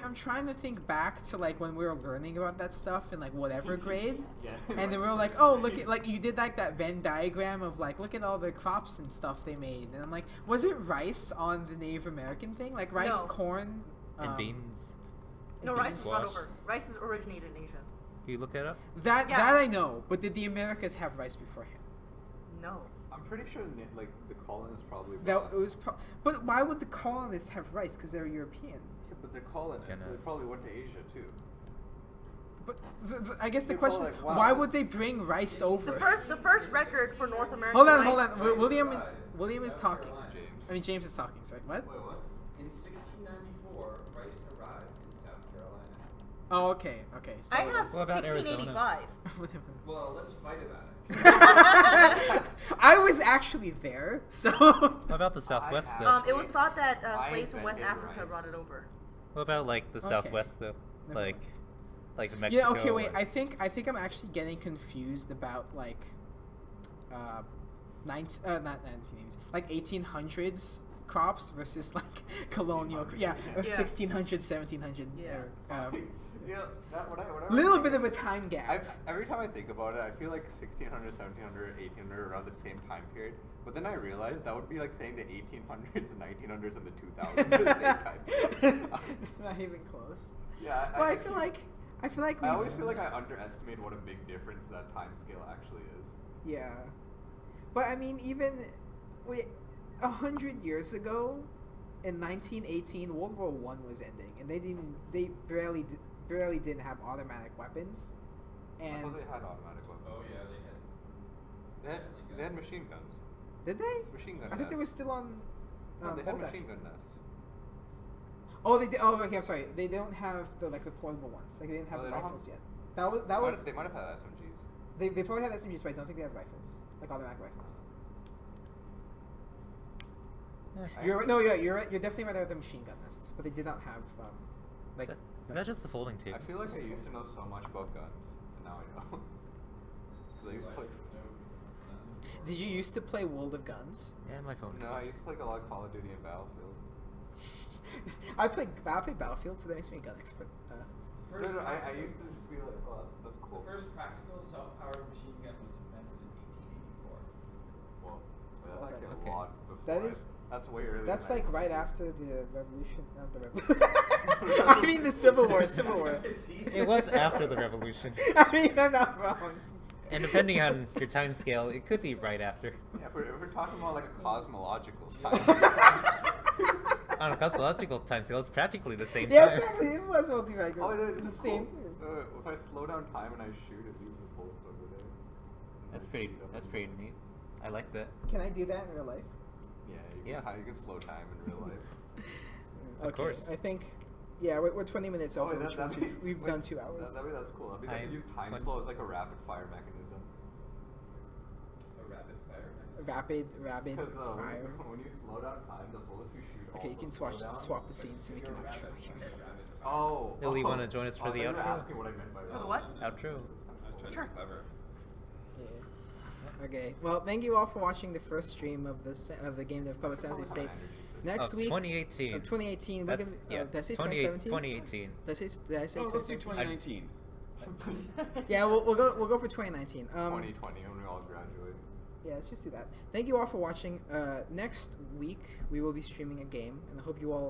I'm trying to think back to like when we were learning about that stuff in like whatever grade, Yeah. and they were like, oh look at like you did like that Venn diagram of like look at all the crops and stuff they made, and I'm like, was it rice on the Native American thing, like rice, No. corn, And beans. No, Bean rice was brought squash. over. Rice is originated in Asia. Can you look that up? That Yeah. I know, but did the Americas have rice beforehand? No. I'm pretty sure like the colonists probably. That brought- it was, but why would the colonists have rice? Because they're European. Yeah, but they're colonists. So Kinda. they probably went to Asia too. But I guess the People question are is, like, wow, why would they this- bring rice over? The first record for North America. Hold on, rice- hold on. Rice William arrived William in is South talking. Carolina. James. I mean, James is talking. Sorry, what? Wait, what? In 1694, rice arrived in South Carolina. Oh, okay, okay. So I have What about Arizona? 1685. Well, let's fight about it. I was actually there, so. What about the Southwest I though? It was thought that I slaves from West invented Africa rice. brought it over. What about like the Okay. Southwest though? Never Like, mind. like Mexico. Yeah. Okay. Wait. or- I think I'm actually getting confused about like, not 1980s, like 1800s crops versus like colonial. Yeah, or Yeah. 1600, 1700. Yeah. You know, when I Little think- bit of a time gap. Every time I think about it, I feel like 1600, 1700, 1800 around the same time period. But then I realized that would be like saying the 1800s, the 1900s, and the 2000s are the same time period. Not even close. Yeah. Well, I feel like I always feel like I underestimate what a big difference that time scale actually is. Yeah, but I mean, even 100 years ago, in 1918, World War I was ending, and they barely didn't have automatic weapons, I and thought they had automatic weapons. Oh yeah, They had machine guns. did they? Machine gun I think they were nests. still on. No, they had hold machine action. gun nests. Oh, they did. Oh, okay. I'm sorry. They don't have the portable ones. Like they didn't have Oh, the they don't rifles have- yet. That was. They might have had SMGs. They probably had SMGs, but I don't think they have rifles, like automatic rifles. Yeah. You're right. You're right. You're definitely right about the machine gun nests, but they did not have like. Is that just the folding table? I feel like I used to know so much about guns, and now I don't. 'Cause I used to play. Did you used to play World of Guns? Yeah, my phone is. No, I used to play a lot of Call of Duty and Battlefield. I played Battlefield, so that makes me a gun expert. No, I used to just be like, oh, that's cool. The first practical self-powered machine gun was invented in 1884. Well, that's actually Okay. a lot before. That is- That's way earlier. That's than I like right expected. after the revolution. Not the revolution. I mean the Civil War. Civil War. It was after the revolution. I mean, I'm not wrong. And depending on your time scale, it could be right after. Yeah, if we're talking about like a cosmological time. On a cosmological time scale, it's practically the same Yeah, time. exactly. It was all be like Oh, the this is same. cool. If I slow down time and I shoot, it leaves the bullets over there. That's pretty. That's pretty neat. I like that. Can I do that in real life? Yeah, you can slow time in real life. Of course. I think. Yeah, we're 20 minutes over, wait, which means we've done 2 hours. That's cool. I mean, they could use time when- slow as like a rapid fire mechanism. A rapid fire mechanism. Rapid Because fire. when you slow down time, the bullets you shoot. Okay, you also can slow down. swap the scenes so we can You're outro rapid here. fire, rapid fire. Oh. Billy, wanna join us for I the thought you were outro? asking what I meant by that. For the what? Outro. I was trying Sure. to be clever. Yeah. Okay. Well, thank you all for watching the first stream of the Game Dev Club at San Jose State. Next week, 2018. 2018. That's, Did I say 28 2017? 2018. Did I say Oh, let's do 2017? 2019. Yeah, we'll go for 2019. 2020 when we all graduate. Yeah, let's just do that. Thank you all for watching. Next week we will be streaming a game, and I hope you all